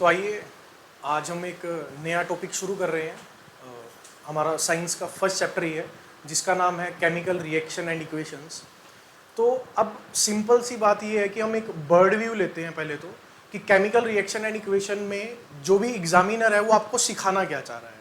तो आइए आज हम एक नया टॉपिक शुरू कर रहे हैं। हमारा साइंस का फर्स्ट चैप्टर ही है जिसका नाम है केमिकल रिएक्शन एंड इक्वेशंस। तो अब सिंपल सी बात ये है कि हम एक बर्ड व्यू लेते हैं पहले तो कि केमिकल रिएक्शन एंड इक्वेशन में जो भी एग्जामिनर है वो आपको सिखाना क्या चाह रहा है।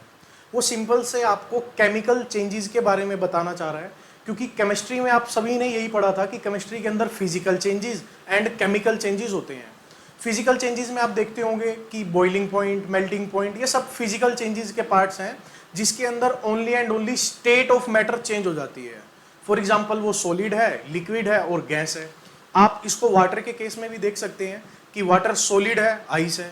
वो सिंपल से आपको केमिकल चेंजेस के बारे में बताना चाह रहा है, क्योंकि केमिस्ट्री में आप सभी ने यही पढ़ा था कि केमिस्ट्री के अंदर physical changes and chemical changes होते हैं। फिजिकल चेंजेस में आप देखते होंगे कि बॉइलिंग पॉइंट, मेल्टिंग पॉइंट, ये सब फिजिकल चेंजेस के पार्ट्स हैं जिसके अंदर only and only state of matter change हो जाती है। फॉर एग्जाम्पल वो सॉलिड है, लिक्विड है और गैस है। आप इसको वाटर के केस में भी देख सकते हैं कि वाटर सॉलिड है, आइस है।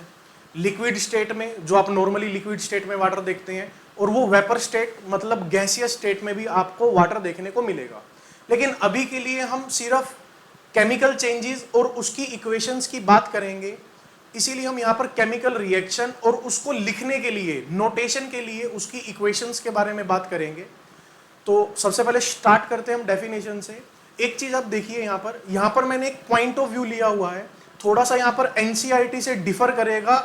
लिक्विड स्टेट में जो आप नॉर्मली लिक्विड स्टेट में वाटर देखते हैं, और वो वेपर स्टेट मतलब गैसियस स्टेट में भी आपको वाटर देखने को मिलेगा। लेकिन अभी के लिए हम सिर्फ केमिकल चेंजेस और उसकी इक्वेशंस की बात करेंगे, इसीलिए हम यहाँ पर केमिकल रिएक्शन और उसको लिखने के लिए, नोटेशन के लिए उसकी इक्वेशंस के बारे में बात करेंगे। तो सबसे पहले स्टार्ट करते हैं हम डेफिनेशन से। एक चीज आप देखिए, यहाँ पर मैंने एक पॉइंट ऑफ व्यू लिया हुआ है, थोड़ा सा यहाँ पर एनसीईआरटी से डिफर करेगा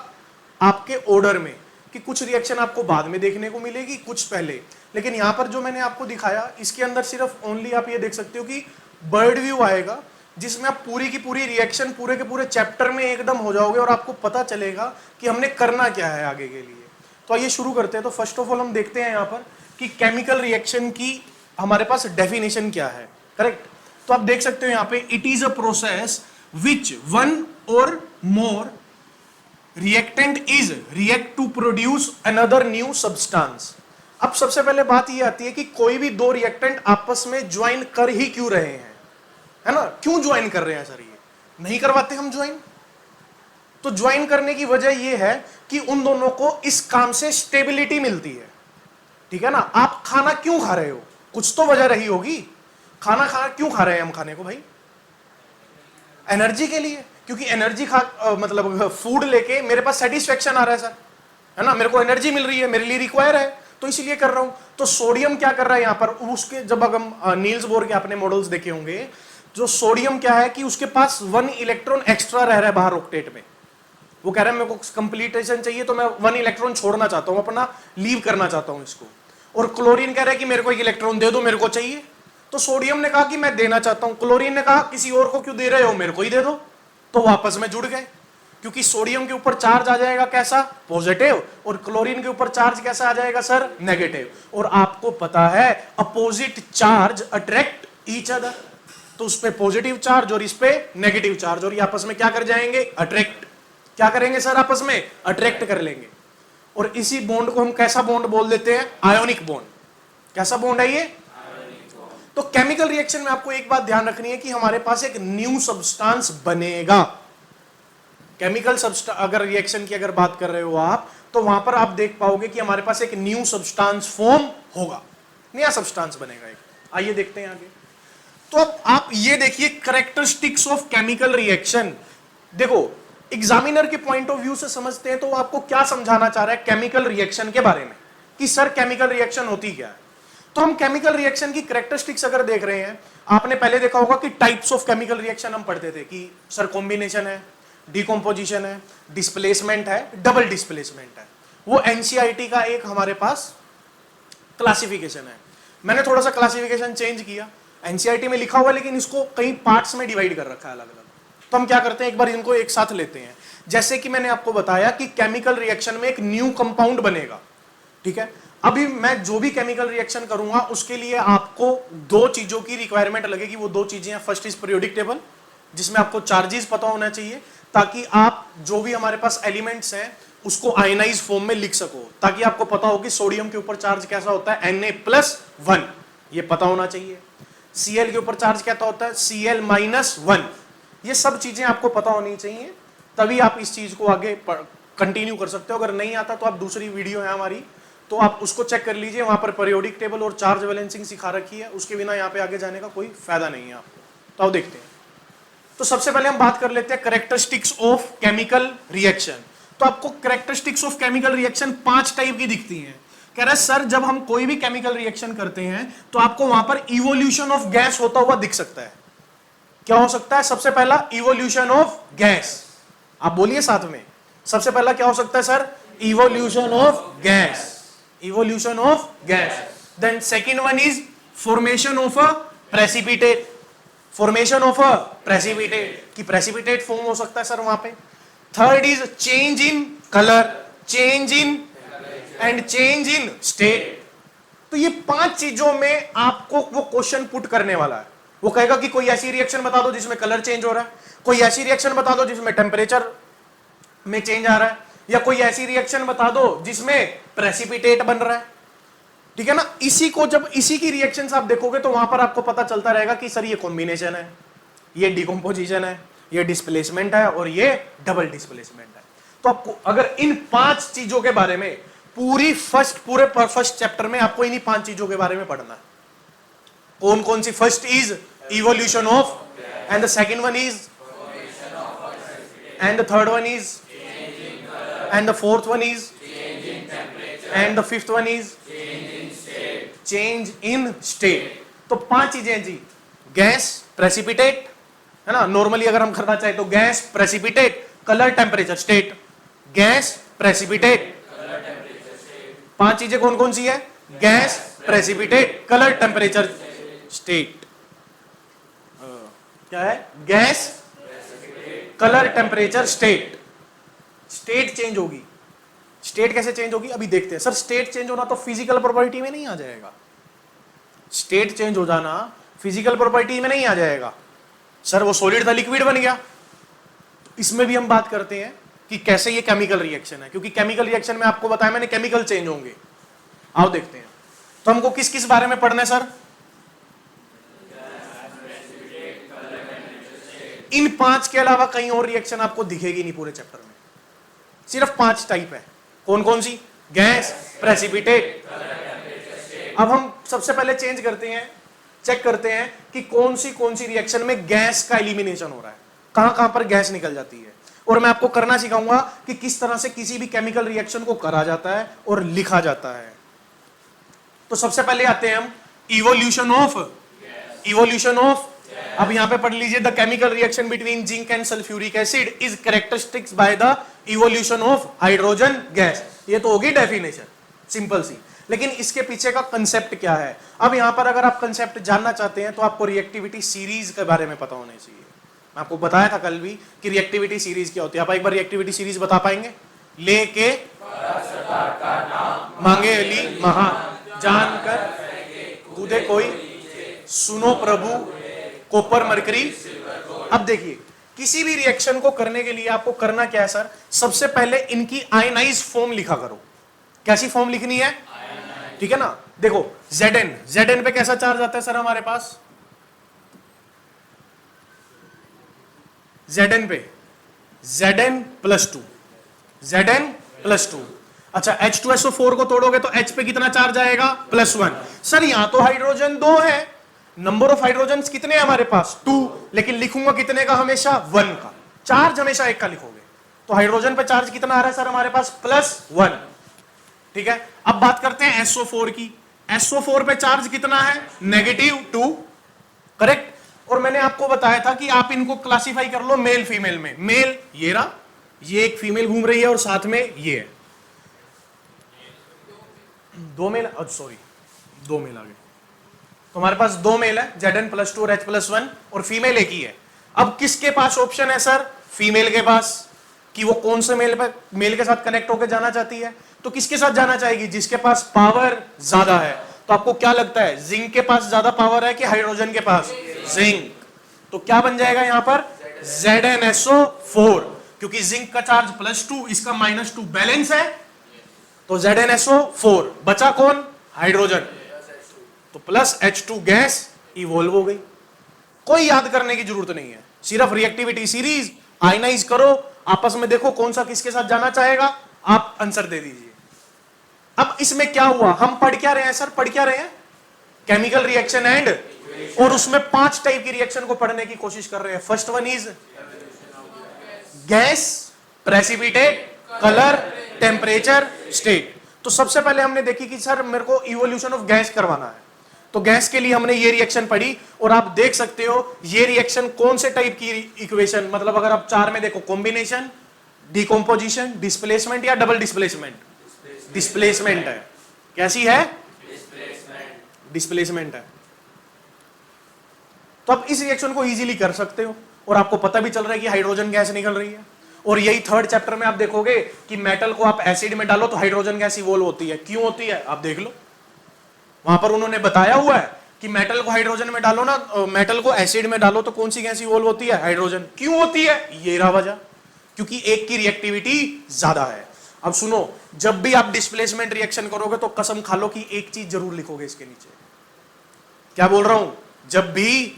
आपके ऑर्डर में कि कुछ रिएक्शन आपको बाद में देखने को मिलेगी, कुछ पहले। लेकिन यहाँ पर जो मैंने आपको दिखाया इसके अंदर सिर्फ ओनली आप ये देख सकते हो कि बर्ड व्यू आएगा जिसमें आप पूरी की पूरी रिएक्शन पूरे के पूरे चैप्टर में एकदम हो जाओगे और आपको पता चलेगा कि हमने करना क्या है आगे के लिए। तो आइए शुरू करते हैं। तो फर्स्ट ऑफ ऑल हम देखते हैं यहाँ पर कि केमिकल रिएक्शन की हमारे पास डेफिनेशन क्या है। करेक्ट। तो आप देख सकते हो यहाँ पे, it is a process which one or more reactant is react to produce another new substance. अब सबसे पहले बात ये आती है कि कोई भी दो रिएक्टेंट आपस में ज्वाइन कर ही क्यों रहे हैं, है ना। क्यों ज्वाइन कर रहे हैं सर, ये नहीं करवाते हम ज्वाइन। तो ज्वाइन करने की वजह ये है कि उन दोनों को इस काम से स्टेबिलिटी मिलती है, ठीक है ना। आप खाना क्यों खा रहे हो, कुछ तो वजह रही होगी। खाना क्यों खा रहे हैं हम खाने को भाई? एनर्जी के लिए, क्योंकि एनर्जी मतलब फूड लेके मेरे पास सेटिस्फेक्शन आ रहा है सर, है ना, मेरे को एनर्जी मिल रही है, मेरे लिए रिक्वायर है, तो इसीलिए कर रहा हूं। तो सोडियम क्या कर रहा है यहां पर, उसके जब हम नील्स बोर के आपने मॉडल्स देखे होंगे, जो सोडियम क्या है कि उसके पास 1 इलेक्ट्रॉन एक्स्ट्रा रह रहा है बाहर ऑक्टेट में। वो कह रहा है मेरे को कंप्लीटेशन चाहिए, तो मैं 1 इलेक्ट्रॉन छोड़ना चाहता हूं, अपना लीव करना चाहता हूं इसको। और क्लोरीन कह रहा है कि मेरे को 1 इलेक्ट्रॉन दे दो, मेरे को चाहिए। तो सोडियम ने कहा कि मैं देना चाहता हूं, क्लोरीन ने कहा किसी और को क्यों दे रहे हो, मेरे को ही दे दो। तो वापस में जुड़ गए, क्योंकि सोडियम के ऊपर चार्ज आ जाएगा कैसा, पॉजिटिव, और क्लोरीन के ऊपर चार्ज कैसा आ जाएगा सर, नेगेटिव। और आपको पता है opposite charge attract each other, तो उस पे पॉजिटिव चार्ज और इस पे नेगेटिव चार्ज, और ये आपस में क्या कर जाएंगे, अट्रैक्ट। क्या करेंगे सर, आपस में अट्रैक्ट कर लेंगे। और इसी बॉन्ड को हम कैसा बॉन्ड बोल देते हैं, आयोनिक बॉन्ड। कैसा बॉन्ड है ये, तो केमिकल रिएक्शन में आपको एक बात ध्यान रखनी है कि हमारे पास एक न्यू सब्सटेंस बनेगा। केमिकल सब्सटेंस अगर रिएक्शन की अगर बात कर रहे हो आप, तो वहां पर आप देख पाओगे कि हमारे पास एक न्यू सब्सटेंस फॉर्म होगा, नया सब्सटेंस बनेगा एक। आइए देखते हैं आगे। तो अब आप ये देखिए कैरेक्टरिस्टिक्स ऑफ केमिकल रिएक्शन। देखो एग्जामिनर के पॉइंट ऑफ व्यू से समझते हैं तो वो आपको क्या समझाना चाह रहा है केमिकल रिएक्शन के बारे में, कि सर केमिकल रिएक्शन होती क्या है। तो हम केमिकल रिएक्शन की कैरेक्टरिस्टिक्स अगर देख रहे हैं, आपने पहले देखा होगा कि टाइप्स ऑफ केमिकल रिएक्शन हम पढ़ते थे कि सर कॉम्बिनेशन है, डिकम्पोजिशन है, डिस्प्लेसमेंट है, डबल डिस्प्लेसमेंट है। वो एनसीईआरटी का एक हमारे पास क्लासिफिकेशन है। मैंने थोड़ा सा क्लासिफिकेशन चेंज किया, एनसीईआरटी में लिखा हुआ लेकिन इसको कई पार्ट्स में डिवाइड कर रखा है अलग अलग। तो हम क्या करते हैं, एक बार इनको एक साथ लेते हैं। जैसे कि मैंने आपको बताया कि केमिकल रिएक्शन में एक न्यू कंपाउंड बनेगा, ठीक है। अभी मैं जो भी केमिकल रिएक्शन करूंगा उसके लिए आपको दो चीजों की रिक्वायरमेंट लगेगी। वो दो चीजें हैं, फर्स्ट इज पीरियोडिक टेबल, जिसमें आपको चार्जेस पता होना चाहिए ताकि आप जो भी हमारे पास एलिमेंट्स हैं उसको आयनाइज फॉर्म में लिख सको, ताकि आपको पता हो कि सोडियम के ऊपर चार्ज कैसा होता है, Na+1, ये पता होना चाहिए। Cl के ऊपर चार्ज क्या होता है, Cl-1, ये सब चीजें आपको पता होनी चाहिए, तभी आप इस चीज को आगे कंटिन्यू कर सकते हो। अगर नहीं आता तो आप दूसरी वीडियो है हमारी, तो आप उसको चेक कर लीजिए, वहां पर पीरियोडिक टेबल और चार्ज बैलेंसिंग सिखा रखी है, उसके बिना यहाँ पे आगे जाने का कोई फायदा नहीं है आपको। तो आओ देखते हैं। तो सबसे पहले हम बात कर लेते हैं कैरेक्टरिस्टिक्स ऑफ केमिकल रिएक्शन। तो आपको characteristics of chemical reaction 5 type की दिखती हैं। कह रहा है सर जब हम कोई भी केमिकल रिएक्शन करते हैं तो आपको वहां पर इवोल्यूशन ऑफ गैस होता हुआ दिख सकता है। क्या हो सकता है, सबसे पहला इवोल्यूशन ऑफ गैस, आप बोलिए साथ में, सबसे पहला क्या हो सकता है sir? Evolution of gas, evolution of gas. Then second one is formation of a precipitate, formation of a precipitate, कि प्रेसिपिटेट फॉर्म हो सकता है सर वहां पे। Third is change in colour, change in end change in state. तो ये 5 चीजों में आपको वो क्वेश्चन पुट करने वाला है। वो कहेगा कि कोई ऐसी रिएक्शन बता दो जिसमें कलर चेंज हो रहा है, कोई ऐसी रिएक्शन बता दो जिसमें टेम्परेचर में चेंज आ रहा है, या कोई ऐसी रिएक्शन बता दो जिसमें प्रेसिपिटेट बन रहा है। ठीक है ना? इसी को जब इसी की रिएक्शंस आप देखोगे तो वहां पर आपको पता चलता रहेगा कि सर ये कॉम्बिनेशन है, ये डिकम्पोजिशन है, ये डिस्प्लेसमेंट है और ये डबल डिस्प्लेसमेंट है। तो आपको अगर इन 5 चीजों के बारे में पूरे फर्स्ट चैप्टर में आपको इन्हीं 5 चीजों के बारे में पढ़ना है। कौन कौन सी? First is evolution of, and the second one is, and the third one is, and the fourth one is, and the fifth one is change in state. तो 5 चीजें हैं जी, गैस, प्रेसिपिटेट, है ना? नॉर्मली अगर हम करना चाहे तो gas, precipitate, colour, temperature, state. Gas, precipitate, 5 चीजें कौन कौन सी है? Gas, precipitate, colour, temperature, state. क्या है? Gas, colour, temperature, state. State change होगी। स्टेट कैसे चेंज होगी अभी देखते हैं। सर स्टेट चेंज होना तो फिजिकल प्रॉपर्टी में नहीं आ जाएगा। स्टेट चेंज हो जाना फिजिकल प्रॉपर्टी में नहीं आ जाएगा। सर वो सॉलिड था लिक्विड बन गया। इसमें भी हम बात करते हैं कि कैसे ये केमिकल रिएक्शन है, क्योंकि केमिकल रिएक्शन में आपको बताया मैंने केमिकल चेंज होंगे। आओ देखते हैं। तो हमको किस किस बारे में पढ़ना है सर? इन 5 के अलावा कहीं और रिएक्शन आपको दिखेगी नहीं पूरे चैप्टर में। सिर्फ 5 टाइप है। कौन कौन सी? Gas, precipitate. अब हम सबसे पहले चेंज करते हैं, चेक करते हैं कि कौन सी रिएक्शन में गैस का एलिमिनेशन हो रहा है, कहां कहां पर गैस निकल जाती है। और मैं आपको करना सिखाऊंगा कि किस तरह से किसी भी केमिकल रिएक्शन को करा जाता है और लिखा जाता है। तो सबसे पहले आते हैं हम इवोल्यूशन ऑफ, इवोल्यूशन ऑफ। अब यहां पे पढ़ लीजिए, the chemical reaction between zinc and sulphuric acid is characteristics by the evolution of hydrogen gas. ये तो होगी डेफिनेशन, सिंपल सी। लेकिन इसके पीछे का कंसेप्ट क्या है? अब यहां पर अगर आप कंसेप्ट जानना चाहते हैं तो आपको रिएक्टिविटी सीरीज के बारे में पता होना चाहिए। मैं आपको बताया था कल भी कि रिएक्टिविटी सीरीज क्या होती है। आप एक बार रिएक्टिविटी सीरीज बता पाएंगे? लेके मांगे अली महान, जानकर कूदे कोई, सुनो प्रभु, कॉपर मरकरी। अब देखिए, किसी भी रिएक्शन को करने के लिए आपको करना क्या है सर? सबसे पहले इनकी आयनाइज फॉर्म लिखा करो। कैसी फॉर्म लिखनी है? ठीक है ना? देखो Zn, Zn पे कैसा चार्ज आता है सर हमारे पास? Zn पे Zn+2, Zn+2। अच्छा, H2SO4 को तोड़ोगे तो H पे कितना चार्ज आएगा? +1। सर यहां तो हाइड्रोजन 2 है, नंबर ऑफ हाइड्रोजन कितने हैं हमारे पास? 2, लेकिन लिखूंगा कितने का? हमेशा 1 का। चार्ज हमेशा 1 का लिखोगे। तो हाइड्रोजन पे चार्ज कितना आ रहा है सर हमारे पास? +1। ठीक है, अब बात करते हैं SO4 की। SO4 पे चार्ज कितना है? -2, करेक्ट। और मैंने आपको बताया था कि आप इनको क्लासिफाई कर लो मेल फीमेल में। मेल ये रहा, ये एक फीमेल घूम रही है और साथ में ये है। 2 मेल, सॉरी 2 मेल आ गए। तो हमारे पास 2 मेल है, Zn+2 और H+1, और फीमेल एक ही है। अब किसके पास ऑप्शन है सर? फीमेल के पास, कि वो कौन से मेल के साथ कनेक्ट होकर जाना चाहती है। तो किसके साथ जाना चाहेगी? जिसके पास पावर ज्यादा है। तो आपको क्या लगता है, जिंक के पास ज्यादा पावर है कि हाइड्रोजन के पास? जिंक। तो क्या बन जाएगा यहां पर? ZnSO4, क्योंकि जिंक का चार्ज +2, इसका -2 बैलेंस है, तो ZnSO4। बचा कौन? हाइड्रोजन। तो +H2 गैस इवॉल्व हो गई। कोई याद करने की जरूरत नहीं है, सिर्फ रिएक्टिविटी सीरीज आयनाइज करो, आपस में देखो कौन सा किसके साथ जाना चाहेगा, आप आंसर दे दीजिए। अब इसमें क्या हुआ? हम पढ़ क्या रहे हैं सर? पढ़ क्या रहे हैं? केमिकल रिएक्शन एंड, और उसमें 5 टाइप की रिएक्शन को पढ़ने की कोशिश कर रहे हैं। First one is gas, precipitate, colour, temperature, state. तो सबसे पहले हमने देखी कि सर मेरे को इवोल्यूशन ऑफ गैस करवाना है, तो गैस के लिए हमने ये रिएक्शन पढ़ी। और आप देख सकते हो ये रिएक्शन कौन से टाइप की इक्वेशन, मतलब अगर आप 4 में देखो कॉम्बिनेशन, डिकम्पोजिशन, डिस्प्लेसमेंट या डबल डिस्प्लेसमेंट? डिस्प्लेसमेंट है। कैसी है? डिस्प्लेसमेंट है। तो आप इस रिएक्शन को इजीली कर सकते हो और आपको पता भी चल रहा है कि हाइड्रोजन गैस निकल रही है। और यही थर्ड चैप्टर में आप देखोगे कि मेटल को आप एसिड में डालो तो हाइड्रोजन गैस इवोल्व होती है। क्यों होती है आप देख लो, वहां पर उन्होंने बताया हुआ है कि मेटल को हाइड्रोजन में डालो ना, मेटल को एसिड में डालो तो कौन सी गैस इवोल्व होती है? हाइड्रोजन। क्यों होती है? ये रहा वजह, क्योंकि एक की रिएक्टिविटी ज्यादा है। अब सुनो, जब भी आप डिस्प्लेसमेंट रिएक्शन करोगे तो कसम खा लो कि एक चीज जरूर लिखोगे इसके नीचे। क्या बोल रहा हूं? जब भी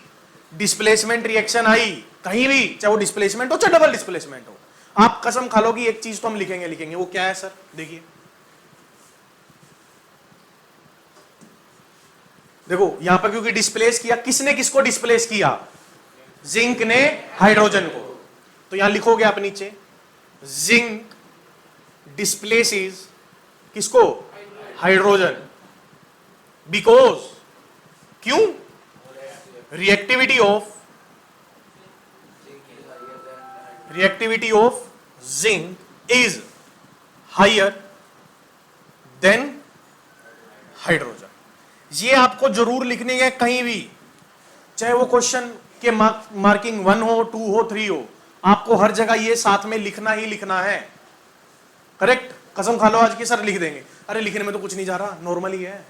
डिस्प्लेसमेंट रिएक्शन आई कहीं भी, चाहे वो डिस्प्लेसमेंट हो चाहे डबल डिस्प्लेसमेंट हो, आप कसम खा लो कि एक चीज तो हम लिखेंगे। वो क्या है सर? देखिए, देखो यहां पर क्योंकि डिस्प्लेस किया, किसने किसको डिस्प्लेस किया? जिंक ने हाइड्रोजन को। तो यहां लिखोगे आप नीचे, जिंक डिस्प्लेसेस किसको? हाइड्रोजन। बिकॉज, क्यों? Reactivity of zinc is higher than hydrogen. ये आपको जरूर लिखनी है कहीं भी, चाहे वो क्वेश्चन के मार्किंग 1 हो, 2 हो, 3 हो, आपको हर जगह ये साथ में लिखना ही लिखना है। करेक्ट? कसम खा लो आज की सर लिख देंगे, अरे लिखने में तो कुछ नहीं जा रहा, नॉर्मल ही है।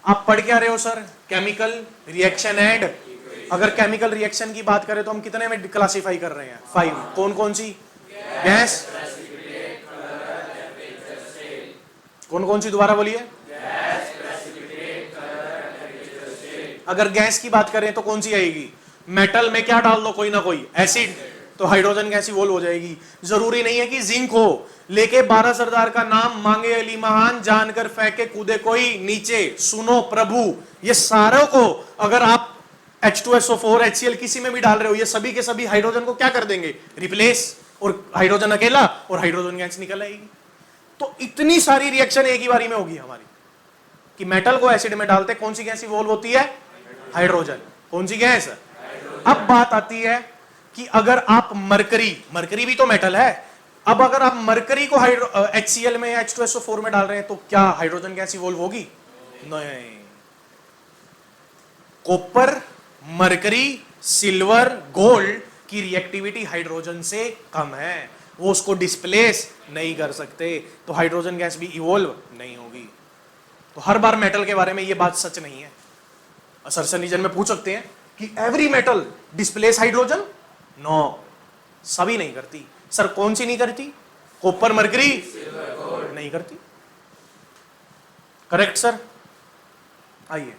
आप पढ़ क्या रहे हो सर? केमिकल रिएक्शन एंड, अगर केमिकल रिएक्शन की बात करें तो हम कितने में क्लासिफाई कर रहे हैं? 5। कौन कौन सी? गैस, कौन कौन सी? दोबारा बोलिए। अगर गैस की बात करें तो कौन सी आएगी? मेटल में क्या डाल दो कोई ना कोई, एसिड, तो हाइड्रोजन गैस इवोल्व हो जाएगी। जरूरी नहीं है कि जिंक हो, लेके 12 सरदार का नाम मांगे अली महान, जानकर फेंके कूदे कोई नीचे, सुनो प्रभु, ये सारों को अगर आप H2SO4 HCl किसी में भी डाल रहे हो, ये सभी के सभी हाइड्रोजन को क्या कर देंगे? रिप्लेस, और हाइड्रोजन अकेला और हाइड्रोजन गैस निकल आएगी। तो इतनी सारी रिएक्शन एक ही बारी में होगी हमारी कि मेटल को एसिड में डालते कौन सी गैस इवोल्व होती है? हाइड्रोजन। कौन सी गैस? अब बात आती है कि अगर आप मरकरी भी तो मेटल है, अब अगर आप मरकरी को HCl में या H2SO4 में डाल रहे हैं तो क्या हाइड्रोजन गैस इवोल्व होगी? नहीं। कॉपर, मरकरी, सिल्वर, गोल्ड की रिएक्टिविटी हाइड्रोजन से कम है, वो उसको डिस्प्लेस नहीं कर सकते, तो हाइड्रोजन गैस भी इवोल्व नहीं होगी। तो हर बार मेटल के बारे में ये बात सच नहीं है। असर्शन रीजन में पूछ सकते हैं कि every metal displace hydrogen? No, सभी नहीं करती। सर कौन सी नहीं करती? कॉपर, मरकरी नहीं करती। Correct sir. आइए,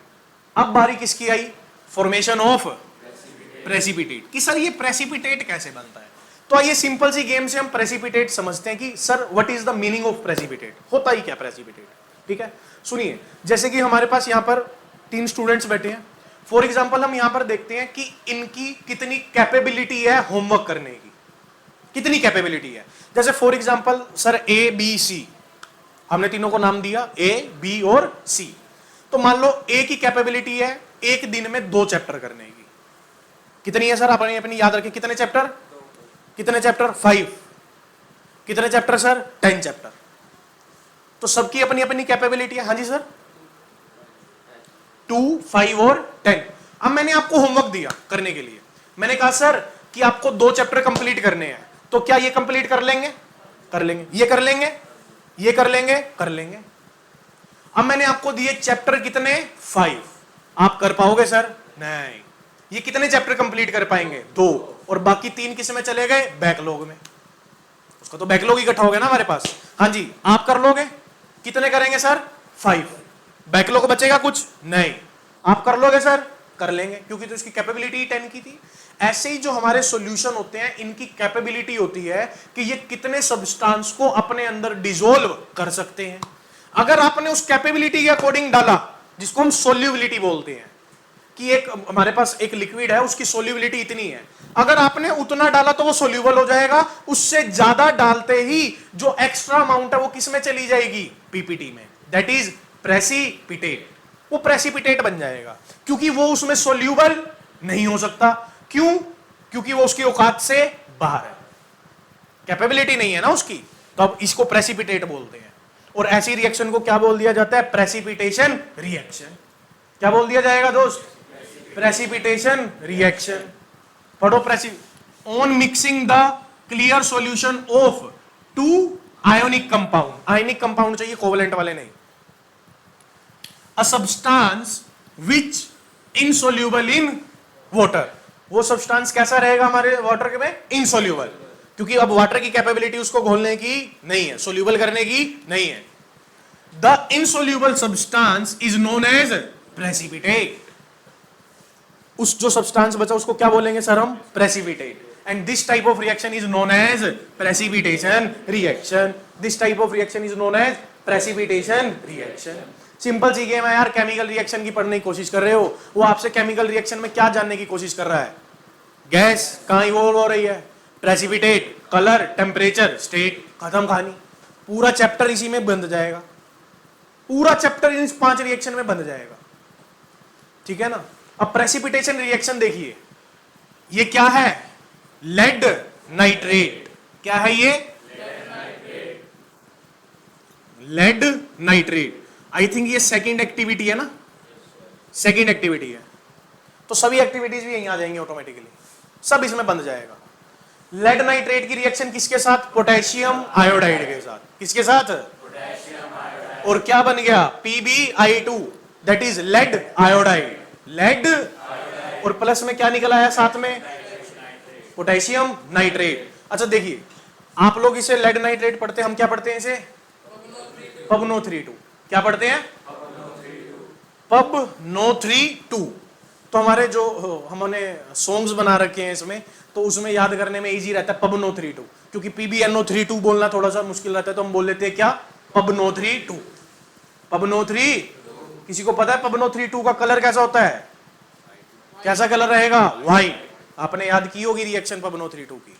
अब बारी किसकी आई? Formation of precipitate. कि सर ये प्रेसिपिटेट कैसे बनता है? तो आइए सिंपल सी गेम से हम प्रेसिपिटेट समझते हैं कि sir what is the meaning of precipitate, होता ही क्या प्रेसिपिटेट। ठीक है, सुनिए, जैसे कि हमारे पास यहां पर 3 स्टूडेंट्स बैठे हैं, फॉर एग्जाम्पल हम यहां पर देखते हैं कि इनकी कितनी कैपेबिलिटी है होमवर्क करने की, कितनी कैपेबिलिटी है। जैसे फॉर एग्जाम्पल सर ABC, हमने तीनों को नाम दिया A, B और C। तो मान लो A की कैपेबिलिटी है एक दिन में 2 चैप्टर करने की। कितनी है सर? अपनी अपनी याद रखें। कितने चैप्टर? कितने चैप्टर? 5। कितने चैप्टर सर? 10 चैप्टर। तो सबकी अपनी अपनी कैपेबिलिटी है। हाँ जी सर, 2, 5 और 10। अब मैंने आपको होमवर्क दिया करने के लिए, मैंने कहा सर कि आपको 2 चैप्टर कंप्लीट करने हैं, तो क्या ये कंप्लीट कर लेंगे? कर लेंगे। ये कर लेंगे? ये कर लेंगे? कर लेंगे। अब मैंने आपको दिए चैप्टर कितने? 5। आप कर पाओगे सर? नहीं। ये कितने चैप्टर कंप्लीट कर पाएंगे? 2। और बाकी 3 किस में चले गए? बैकलॉग में। उसका तो बैकलॉग इकट्ठा हो गया ना हमारे पास। हाँ जी, आप कर लोगे? कितने करेंगे सर? 5। बैकलॉग बचेगा कुछ? नहीं। आप कर लोगे सर? कर लेंगे, क्योंकि तो इसकी कैपेबिलिटी 10 की थी। ऐसे ही जो हमारे सॉल्यूशन होते हैं, इनकी कैपेबिलिटी होती है कि ये कितने सब्सटेंस को अपने अंदर डिसॉल्व कर सकते हैं। अगर आपने उस कैपेबिलिटी के अकॉर्डिंग डाला, जिसको हम सोल्यूबिलिटी बोलते हैं, कि एक हमारे पास एक लिक्विड है, उसकी सोल्यूबिलिटी इतनी है, अगर आपने उतना डाला तो वो सोल्यूबल हो जाएगा। उससे ज्यादा डालते ही जो एक्स्ट्रा अमाउंट है वो किस में चली जाएगी? पीपीटी में। That is precipitate. वो प्रेसिपिटेट बन जाएगा, क्योंकि वो उसमें सोल्यूबल नहीं हो सकता। क्यों? क्योंकि वो उसकी औकात से बाहर है। कैपेबिलिटी नहीं है ना उसकी, तो अब इसको प्रेसिपिटेट बोलते हैं। और ऐसी रिएक्शन को क्या बोल दिया जाता है? Precipitation reaction. क्या बोल दिया जाएगा दोस्त? Precipitation reaction. पढ़ो on mixing the clear solution of two ionic compound, ionic compound चाहिए, कोवलेंट वाले नहीं। A substance which insoluble in water, वो सब्सटेंस कैसा रहेगा हमारे वाटर में? इनसोल्यूबल, क्योंकि अब वाटर की कैपेबिलिटी उसको घोलने की नहीं है, सोल्यूबल करने की नहीं है। The insoluble substance is known as precipitate. उस जो सब्सटेंस बचा उसको क्या बोलेंगे सर हम? Precipitate. And this type of reaction is known as precipitation reaction. This type of reaction is known as precipitation reaction. Simple सी गेम है यार, केमिकल रिएक्शन की पढ़ने की कोशिश कर रहे हो, वो आपसे केमिकल रिएक्शन में क्या जानने की कोशिश कर रहा है? गैस कहां इवॉल्व हो रही है, प्रेसिपिटेट, कलर, टेम्परेचर, स्टेट, खत्म कहानी। पूरा चैप्टर इसी में बंद जाएगा, पूरा चैप्टर इन 5 रिएक्शन में बंद जाएगा, ठीक है ना। अब प्रेसिपिटेशन रिएक्शन देखिए, ये क्या है? Lead nitrate. क्या है ये? Lead nitrate. आई थिंक ये सेकंड एक्टिविटी है ना, सेकंड एक्टिविटी है, तो सभी एक्टिविटीज भी यहीं आ जाएंगी ऑटोमेटिकली, सब इसमें बंद जाएगा। लेड नाइट्रेट की रिएक्शन किसके साथ? पोटेशियम आयोडाइड के साथ। किसके साथ? और क्या बन गया? PbI2, that is lead iodide. Lead और प्लस में क्या निकल आया साथ में? Potassium nitrate. अच्छा देखिए, आप लोग इसे लेड नाइट्रेट पढ़ते हैं, हम क्या पढ़ते हैं इसे? PbNO32। क्या पढ़ते हैं? PbNO32। तो हमारे जो हमने सॉन्ग्स बना रखे हैं इसमें, तो उसमें याद करने में इजी रहता है PbNO32, क्योंकि PbNO32 बोलना थोड़ा सा मुश्किल रहता है, तो हम बोल लेते हैं क्या? PbNO32। PbNO3। किसी को पता है PbNO32 का कलर कैसा होता है? कैसा कलर रहेगा? व्हाइट। आपने याद की होगी रिएक्शन PbNO32 की।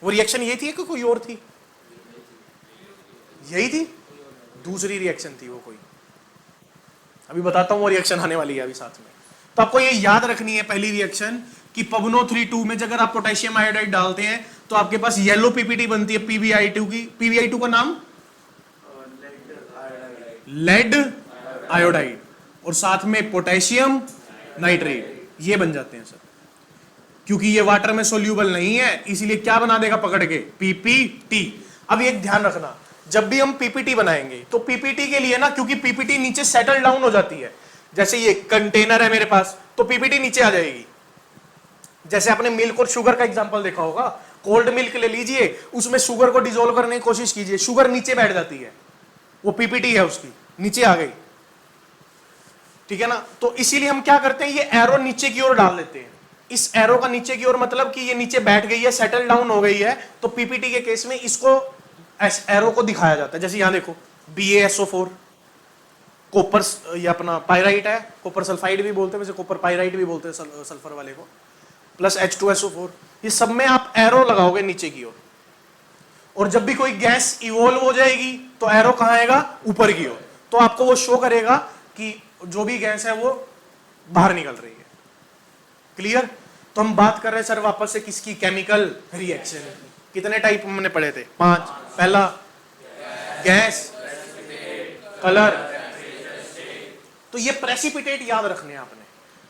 वो रिएक्शन यही थी कि कोई और थी? यही थी, दूसरी रिएक्शन थी वो कोई, अभी बताता हूं वो रिएक्शन आने वाली है अभी साथ में। तो आपको ये याद रखनी है पहली रिएक्शन कि PbNO32 में अगर आप पोटेशियम आयोडाइड डालते हैं तो आपके पास येलो पीपीटी बनती है PbI2 की। PbI2 का नाम लेड आयोडाइड, और साथ में पोटेशियम नाइट्रेट, ये बन जाते हैं सर। क्योंकि ये वाटर में सोल्यूबल नहीं है, इसीलिए क्या बना देगा पकड़ के? PPT। अब एक ध्यान रखना, जब भी हम पीपीटी बनाएंगे तो पीपीटी के लिए ना, क्योंकि पीपीटी नीचे सेटल डाउन हो जाती है, जैसे ये कंटेनर है मेरे पास तो पीपीटी नीचे आ जाएगी। जैसे आपने मिल्क और शुगर का एग्जांपल देखा होगा, कोल्ड मिल्क ले लीजिए, उसमें शुगर को डिसॉल्व करने की कोशिश कीजिए, शुगर नीचे बैठ जाती है, वो पीपीटी है उसकी, नीचे आ गई, ठीक है ना। तो इसीलिए हम क्या करते हैं, ये एरो नीचे की ओर डाल देते हैं। इस एरो का नीचे की ओर मतलब कि ये नीचे बैठ गई है, सेटल डाउन हो गई है, तो पीपीटी के केस में इसको एरो को दिखाया जाता है। जैसे यहां देखो BaSO4, कॉपर, ये अपना पायराइट है, कॉपर सल्फाइड भी बोलते हैं, वैसे कॉपर पायराइट भी बोलते हैं सल्फर वाले को, प्लस H2SO4। ये सब में आप एरो लगाओगे नीचे की ओर, और जब भी कोई गैस इवॉल्व हो जाएगी तो एरो कहां आएगा? ऊपर की ओर, तो आपको वो शो करेगा कि जो भी गैस है वो बाहर निकल रही है। क्लियर? तो हम बात कर रहे हैं सर वापस से किसकी? Chemical reaction. कितने टाइप हमने पढ़े थे? 5। पहला गैस, कलर। तो ये प्रेसिपिटेट याद रखने हैं आपने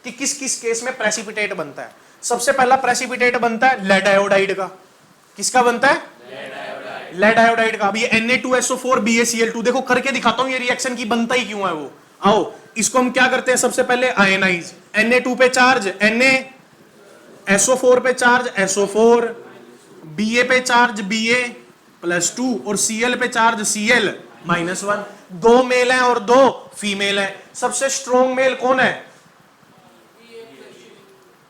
कि किस किस केस में प्रेसिपिटेट बनता है। सबसे पहला प्रेसिपिटेट बनता है लेड आयोडाइड का। किसका बनता है? लेड आयोडाइड का। अब ये Na2SO4 BaCl2, देखो करके दिखाता हूं ये रिएक्शन की बनता ही क्यों है वो। आओ, इसको हम क्या करते हैं, सबसे पहले आयनाइज, Na2 पे चार्ज Na, SO4 पे चार्ज SO4, Ba पे चार्ज Ba+2 और Cl पे चार्ज Cl-1। 2 मेल हैं और 2 फीमेल हैं। सबसे स्ट्रॉन्ग मेल कौन है?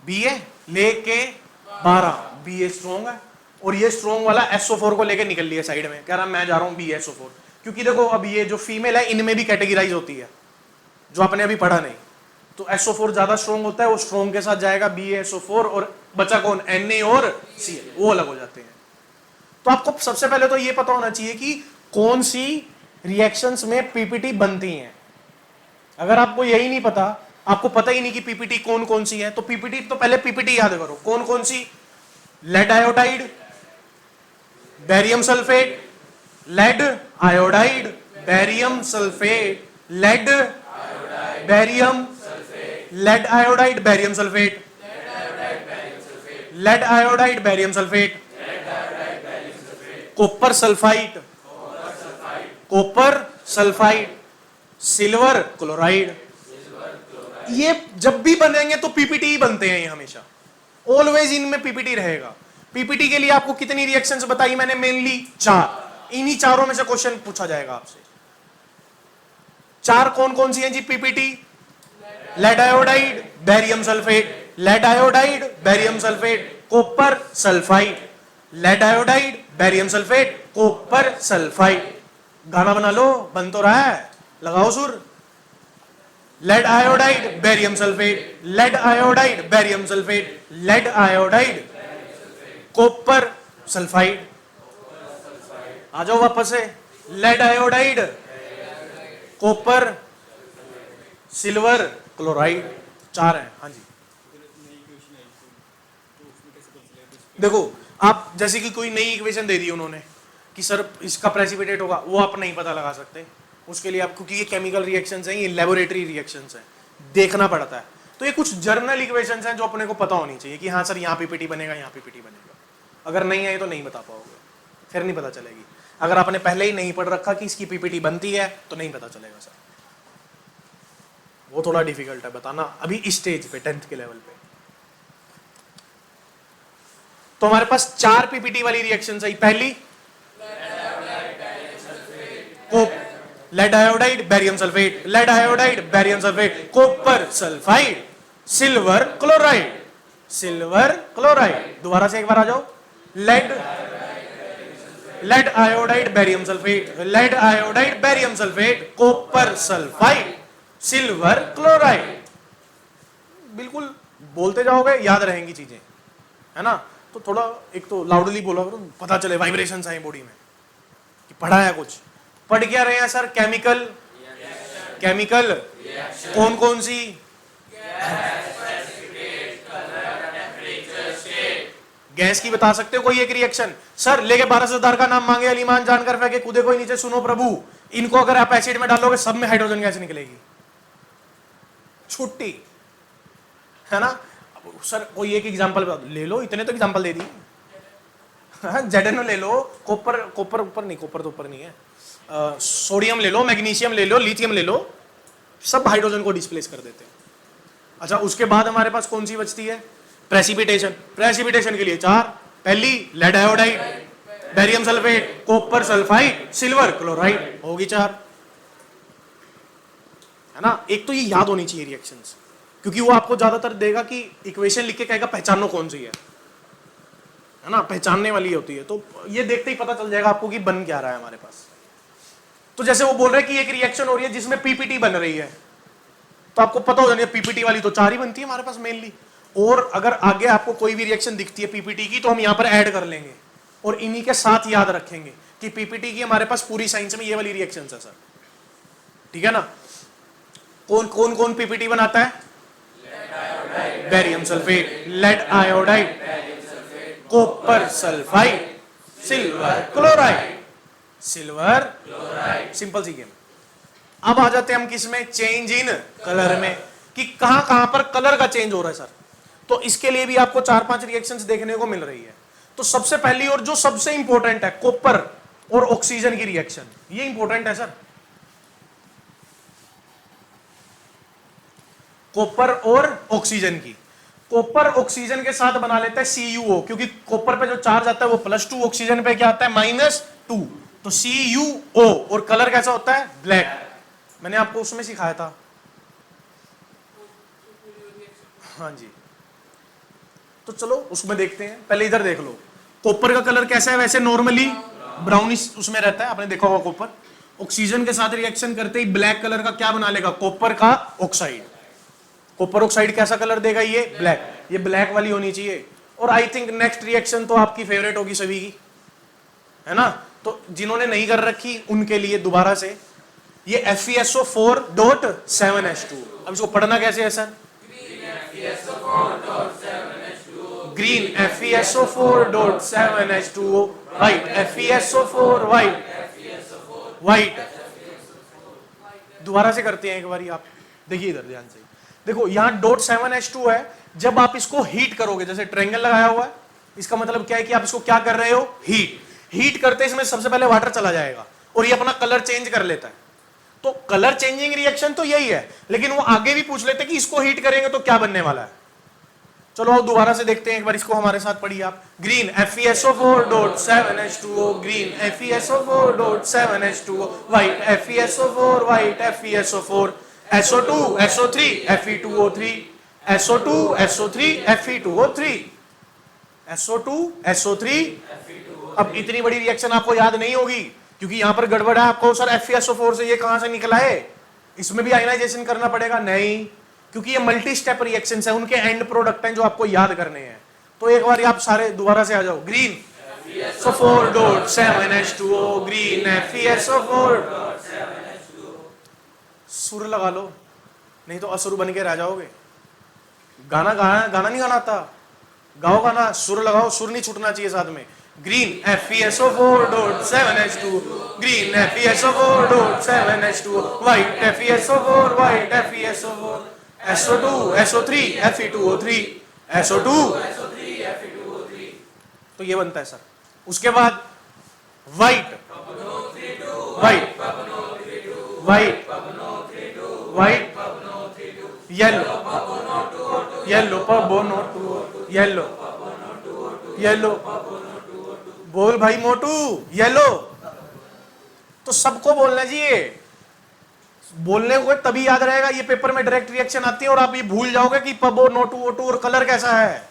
Ba लेके 12, Ba स्ट्रॉन्ग है, और ये स्ट्रॉन्ग वाला SO4 को लेके निकल लिया साइड में, कह रहा मैं जा रहा हूं BaSO4। क्योंकि देखो अब ये जो फीमेल है इनमें भी कैटेगराइज होती है, जो आपने अभी पढ़ा नहीं, तो SO4 ज्यादा स्ट्रॉन्ग होता है, वो स्ट्रॉन्ग के साथ जाएगा BaSO4, और बचा कौन? Na और Cl, वो अलग हो जाते हैं। तो आपको सबसे पहले तो ये पता होना चाहिए कि कौन सी रिएक्शंस में पीपीटी बनती हैं। अगर आपको यही नहीं पता, आपको पता ही नहीं कि पीपीटी कौन कौन सी है, तो पीपीटी तो पहले पीपीटी याद करो कौन कौन सी? Lead iodide, barium sulphate, lead iodide, barium sulphate, lead barium, lead iodide barium sulphate, lead iodide barium sulphate, copper sulphide, copper sulphide, silver chloride. ये जब भी बनेंगे तो पीपीटी ही बनते हैं ये हमेशा, ऑलवेज इनमें पीपीटी रहेगा। पीपीटी के लिए आपको कितनी रिएक्शंस बताई मैंने? मेनली 4। इन्हीं चारों में से क्वेश्चन पूछा जाएगा आपसे। 4 कौन कौन सी हैं जी PPT? Lead iodide barium sulphate, lead iodide barium sulphate, copper sulphide, lead iodide barium sulphate, copper sulphide. गाना बना लो, बन तो रहा है, लगाओ सुर। Lead iodide barium sulphate, lead iodide barium sulphate, lead iodide copper sulphide. आ जाओ वापस से, lead iodide, copper, silver chloride. 4 है। हाँ जी, देखो आप जैसे कि कोई नई इक्वेशन दे दी उन्होंने कि सर इसका प्रेसिपिटेट होगा, वो आप नहीं पता लगा सकते। उसके लिए आप, क्योंकि ये केमिकल रिएक्शंस हैं, ये लेबोरेटरी रिएक्शंस हैं, देखना पड़ता है। तो ये कुछ जर्नल इक्वेशंस हैं जो अपने को पता होनी चाहिए कि हाँ सर यहाँ पीपीटी बनेगा, यहाँ पीपीटी बनेगा। अगर नहीं आई तो नहीं बता पाओगे, फिर नहीं पता चलेगी। अगर आपने पहले ही नहीं पढ़ रखा कि इसकी पीपीटी बनती है तो नहीं पता चलेगा सर। वो थोड़ा डिफिकल्ट है बताना अभी इस स्टेज पे, 10th के लेवल पे। तो हमारे पास 4 पीपीटी वाली रिएक्शंस आई। पहली lead iodide barium sulphate, lead iodide barium sulphate, copper sulphide, silver chloride, silver chloride. दोबारा से एक बार आ जाओ, lead iodide barium sulphate, lead iodide barium sulphate, copper sulphide, silver chloride. बिल्कुल बोलते जाओगे याद रहेंगी चीजें, है ना। तो थोड़ा एक तो लाउडली बोला करो, पता चले वाइब्रेशंस आए बॉडी में कि पढ़ा है कुछ। पढ़ क्या रहे हैं सर? केमिकल, केमिकल कौन कौन सी? गैस की बता सकते हो कोई एक रिएक्शन? सर लेके 12 सरदार का नाम मांगे, अलीमान जानकर फेंके, कूदे कोई नीचे, सुनो प्रभु। इनको अगर आप एसिड में डालोगे सब में हाइड्रोजन गैस निकलेगी, छुट्टी, है ना। सर कोई एक एग्जांपल ले लो, इतने तो एग्जांपल दे दी। जेडनो ले लो, कॉपर, कॉपर ऊपर नहीं, कॉपर तो ऊपर नहीं है, सोडियम ले लो, मैग्नीशियम ले लो, लिथियम ले लो, सब हाइड्रोजन को डिस्प्लेस कर देते हैं। अच्छा उसके बाद हमारे पास कौन सी बचती है? प्रेसिपिटेशन। प्रेसिपिटेशन के लिए 4। पहली lead iodide barium sulphate, copper sulphide, silver chloride, होगी 4, है ना। एक तो ये याद होनी चाहिए रिएक्शंस, क्योंकि वो आपको ज्यादातर देगा कि इक्वेशन लिख के कहेगा पहचानो कौन सी है ना, पहचानने वाली होती है। तो ये देखते ही पता चल जाएगा आपको कि बन क्या रहा है हमारे पास। तो जैसे वो बोल रहे हैं कि एक रिएक्शन हो रही है जिसमें पीपीटी बन रही है, तो आपको पता हो जाए पीपीटी वाली तो 4 ही बनती है हमारे पास मेनली। और अगर आगे आपको कोई भी रिएक्शन दिखती है पीपीटी की तो हम यहां पर ऐड कर लेंगे और इन्हीं के साथ याद रखेंगे कि पीपीटी की हमारे पास पूरी साइंस में ये वाली रिएक्शन है सर, ठीक है ना। कौन कौन कौन पीपीटी बनाता है? Barium sulphate, lead iodide, copper sulphide, silver chloride, silver chloride. Simple सी गेम। अब आ जाते हैं हम किस में? चेंज इन कलर में, कि कहां कहां पर कलर का चेंज हो रहा है सर। तो इसके लिए भी आपको 4-5 रिएक्शंस देखने को मिल रही है। तो सबसे पहली और जो सबसे इंपॉर्टेंट है, कॉपर और ऑक्सीजन की रिएक्शन, ये इंपॉर्टेंट है सर। कॉपर और ऑक्सीजन की, कॉपर ऑक्सीजन के साथ बना लेते हैं CuO, क्योंकि कॉपर पे जो चार्ज आता है वो +2, ऑक्सीजन पे क्या आता है -2, तो CuO। और कलर कैसा होता है? ब्लैक। मैंने आपको उसमें सिखाया था, हाँ जी। तो चलो उसमें देखते हैं, पहले इधर देख लो। कॉपर का कलर कैसा है? वैसे नॉर्मली ब्राउनिश उसमें रहता है, आपने देखा होगा कॉपर। ऑक्सीजन के साथ रिएक्शन करते ही ब्लैक कलर का क्या बना लेगा? कॉपर का ऑक्साइड। कॉपर ऑक्साइड कैसा कलर देगा? ये ब्लैक। ये ब्लैक वाली होनी चाहिए। और आई थिंक नेक्स्ट रिएक्शन तो आपकी फेवरेट होगी सभी की, है ना। तो जिन्होंने नहीं कर रखी उनके लिए दोबारा से, ये FeSO4.7H2। अब इसको पढ़ना कैसे है sir? Green FeSO4 dot 7H2O white FeSO4 white white. दोबारा से करते हैं एक बारी, आप देखिए इधर ध्यान से। देखो यहां डॉट 7H2 है, जब आप इसको हीट करोगे, जैसे ट्रायंगल लगाया हुआ है, इसका मतलब क्या है कि आप इसको क्या कर रहे हो, हीट करते इसमें सबसे पहले वाटर चला जाएगा और ये अपना कलर चेंज कर लेता है। तो कलर चेंजिंग रिएक्शन तो यही है, लेकिन वो आगे भी पूछ लेते हैं कि इसको हीट करेंगे तो क्या बनने वाला है। चलो अब दोबारा से देखते हैं एक बार, इसको हमारे साथ पढ़िए आप। Green FeSO4 dot 7H2O green FeSO4 dot 7H2O white FeSO4 white FeSO4 SO2 SO3 Fe2O3 SO2 SO3 Fe2O3 SO2 SO3। अब इतनी बड़ी रिएक्शन आपको याद नहीं होगी क्योंकि यहां पर गड़बड़ है। आपको सर FeSO4 से ये कहां से निकला है, इसमें भी आयनाइजेशन करना पड़ेगा? नहीं, क्योंकि ये मल्टी स्टेप रिएक्शंस है, उनके एंड प्रोडक्ट हैं जो आपको याद करने हैं। तो एक बार आप सारे दोबारा से आ जाओ। Green FeSO4 dot 7H2O green FeSO4 सुर लगा लो, नहीं तो असुर बन के रह जाओगे। गाना नहीं गाना आता, गाओ गाना, सुर लगाओ, सुर नहीं छूटना चाहिए साथ में। Green FeSO4 dot 7H2O green FeSO4 dot 7H2O white FeSO4 white FeSO4 SO2 SO3 Fe2O3 SO2 तो ये बनता है सर। उसके बाद white white white white yellow yellow पबोनो येलो येलो बोल भाई मोटू, येलो। तो सबको बोलना चाहिए, बोलने को तभी याद रहेगा। ये पेपर में डायरेक्ट रिएक्शन आती है और आप ये भूल जाओगे कि पबो नोटू ओटू और कलर कैसा है,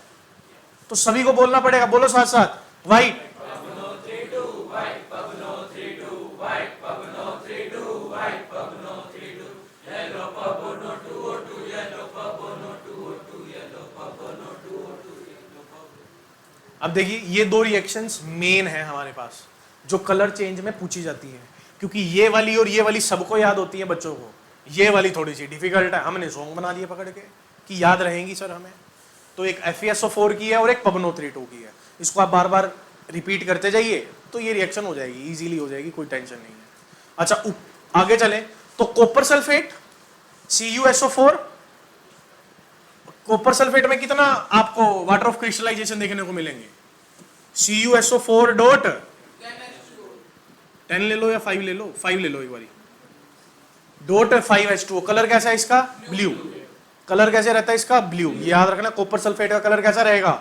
तो सभी को बोलना पड़ेगा। बोलो साथ साथ, व्हाइट अब देखिए ये दो रिएक्शंस मेन है हमारे पास जो कलर चेंज में पूछी जाती है, क्योंकि ये वाली और ये वाली सबको याद होती है बच्चों को, ये वाली थोड़ी सी डिफिकल्ट है। हमने सॉन्ग बना दिए पकड़ के कि याद रहेंगी सर हमें। तो एक FeSO4 की है और एक PbNO32 की है, इसको आप बार बार रिपीट करते जाइए तो ये रिएक्शन हो जाएगी, इजीली हो जाएगी, कोई टेंशन नहीं है। अच्छा आगे चले तो copper sulphate CuSO4, copper sulphate में कितना आपको वाटर ऑफ क्रिस्टलाइजेशन देखने को मिलेंगे? CuSO4 डॉट 10 ले लो या 5 ले लो, 5 ले लो एक बारी, डॉट 5H2O। कलर कैसा है इसका? ब्लू। कलर कैसे रहता है इसका? ब्लू। याद रखना कॉपर सल्फेट का कलर कैसा रहेगा?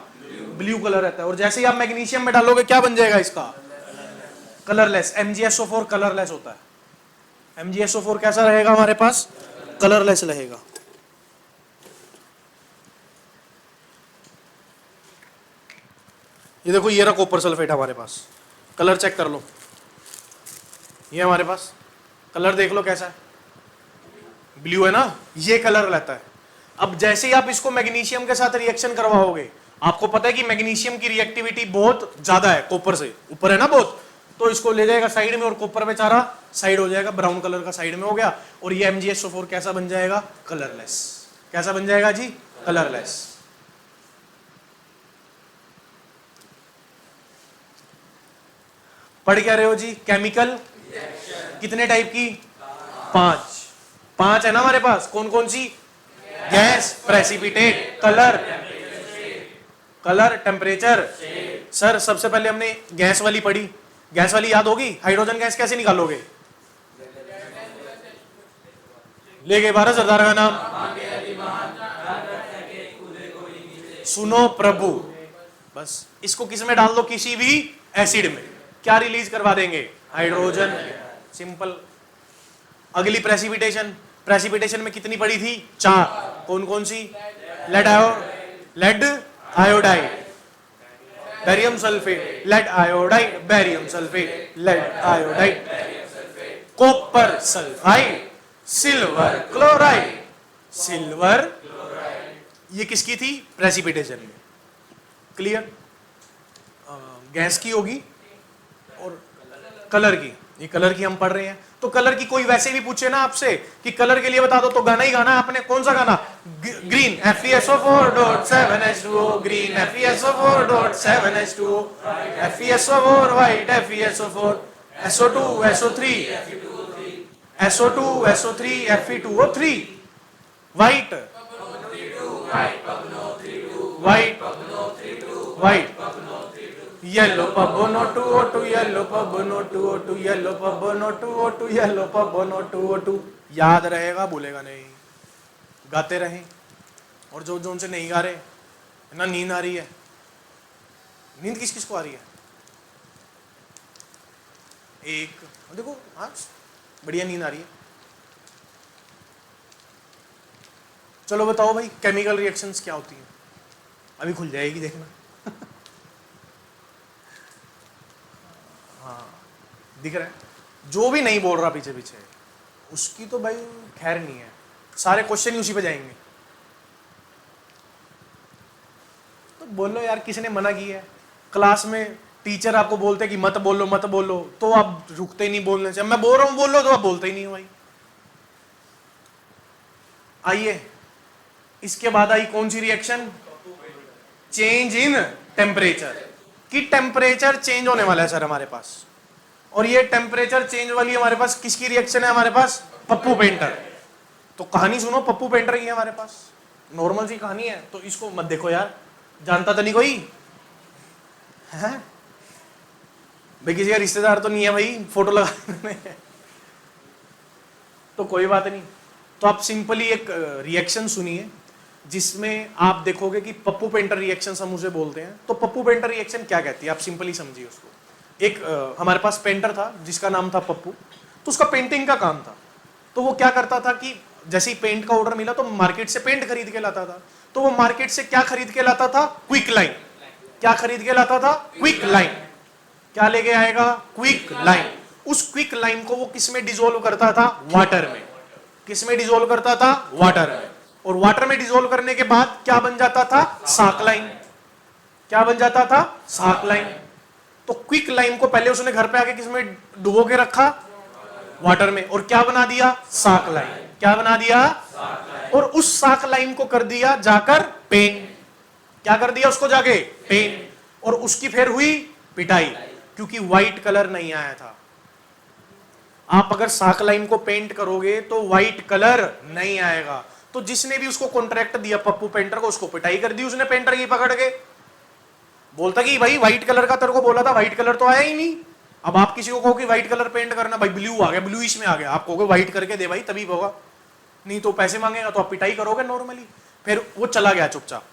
ब्लू कलर रहता है। और जैसे ही आप मैग्नीशियम में डालोगे क्या बन जाएगा इसका? कलरलेस। MgSO4 कलरलेस होता है। MgSO4 कैसा रहेगा हमारे पास? कलरलेस रहेगा। ये देखो ये रहा कॉपर सल्फेट हमारे पास, कलर चेक कर लो, ये हमारे पास कलर देख लो कैसा है, ब्लू है ना, ये कलर रहता है। अब जैसे ही आप इसको मैग्नीशियम के साथ रिएक्शन करवाओगे, आपको पता है कि मैग्नीशियम की रिएक्टिविटी बहुत ज्यादा है, कॉपर से ऊपर है ना बहुत, तो इसको ले जाएगा साइड में और कॉपर बेचारा साइड हो जाएगा, ब्राउन कलर का साइड में हो गया। और ये MgSO4 कैसा बन जाएगा? कलरलेस। कैसा बन जाएगा जी? कलरलेस। पढ़ क्या रहे हो जी? केमिकल कितने टाइप की? 5 है ना हमारे पास। कौन कौन सी? Gas, precipitate, colour, temperature. Sir सबसे पहले हमने गैस वाली पढ़ी, गैस वाली याद होगी? हाइड्रोजन गैस कैसे निकालोगे? ले गए 12 सरदार का नाम, सुनो प्रभु, बस इसको किस में डाल दो? किसी भी एसिड में, क्या रिलीज करवा देंगे? हाइड्रोजन। सिंपल। अगली प्रेसिपिटेशन, प्रेसिपिटेशन में कितनी पड़ी थी? 4। कौन कौन सी? Lead iodide, barium sulphate, lead iodide, barium sulphate, lead iodide, copper sulphide, silver chloride, silver. ये किसकी थी? प्रेसिपिटेशन में। क्लियर? गैस की होगी और कलर की, ये कलर की हम पढ़ रहे हैं। तो कलर की कोई वैसे भी पूछे ना आपसे कि कलर के लिए बता दो, तो गाना ही गाना है आपने। कौन सा गाना? Green FeSO4.7H2O, green FeSO4.7H2O, FeSO4 white FeSO4 SO2 SO3 SO2 SO3 Fe2O3 white white white yellow PbO2O2 yellow PbO2O2 yellow PbO2O2 yellow PbO2O2। याद रहेगा, भूलेगा नहीं। गाते रहें। और जो जो उनसे नहीं गा रहे ना, नींद आ रही है। नींद किस किस को आ रही है? एक देखो, आज बढ़िया नींद आ रही है। चलो बताओ भाई, केमिकल रिएक्शंस क्या होती है? अभी खुल जाएगी, देखना। हाँ, दिख रहा है। जो भी नहीं बोल रहा पीछे पीछे, उसकी तो भाई खैर नहीं है। सारे क्वेश्चन ही उसी पे जाएंगे। तो बोलो यार, किसने मना किया है? क्लास में टीचर आपको बोलते कि मत बोलो मत बोलो, तो आप रुकते ही नहीं बोलने से। मैं बोल रहा हूं बोलो, तो आप बोलते ही नहीं हो भाई। आइए, इसके बाद आई कौन सी रिएक्शन? Change in temperature. कि टेम्परेचर चेंज होने वाला है सर हमारे पास। और ये टेम्परेचर चेंज वाली हमारे पास किसकी रिएक्शन है? हमारे पास पप्पू पेंटर। तो कहानी सुनो, पप्पू पेंटर की है हमारे पास। नॉर्मल सी कहानी है, तो इसको मत देखो यार। जानता तो नहीं कोई है भाई? किसी का रिश्तेदार तो नहीं है भाई फोटो लगा तो कोई बात नहीं। तो आप सिंपली एक रिएक्शन सुनिए, जिसमें आप देखोगे कि पप्पू पेंटर रिएक्शन हम उसे बोलते हैं। तो पप्पू पेंटर रिएक्शन क्या कहती है, आप सिंपली समझिए उसको। एक हमारे पास पेंटर था जिसका नाम था पप्पू। तो उसका पेंटिंग का काम था। तो वो क्या करता था कि जैसे ही पेंट का ऑर्डर मिला तो मार्केट से पेंट खरीद के लाता था। तो वो मार्केट से क्या खरीद के लाता था? Quick line. क्या खरीद के लाता था? Quick line. क्या लेके आएगा? Quick line. उस क्विक लाइन को वो किस में डिसॉल्व करता था? वाटर में। किस में डिसॉल्व करता था? वाटर में। और वाटर में डिसॉल्व करने के बाद क्या बन जाता था? साक लाइन। क्या बन जाता था? साक लाइन। तो क्विक लाइन को पहले उसने घर पे आके किसमें डुबो के रखा? वाटर में। और क्या बना दिया? साक लाइन। क्या बना दिया? और उस साक लाइन को कर दिया जाकर पेन। क्या कर दिया उसको जाके? पेन। और उसकी फिर हुई पिटाई, क्योंकि व्हाइट कलर नहीं आया था। आप अगर साक लाइन को पेंट करोगे तो व्हाइट कलर नहीं आएगा। तो जिसने भी उसको कॉन्ट्रैक्ट दिया पप्पू पेंटर को, उसको पिटाई कर दी उसने पेंटर की पकड़ के। बोलता कि भाई व्हाइट कलर का तेरे को बोला था, व्हाइट कलर तो आया ही नहीं। अब आप किसी को कहो कि व्हाइट कलर पेंट करना, भाई ब्लू आ गया, ब्लूइश में आ गया, आप कहोगे व्हाइट करके दे भाई, तभी होगा। नहीं तो पैसे मांगेगा तो आप पिटाई करोगे नॉर्मली। फिर वो चला गया चुपचाप।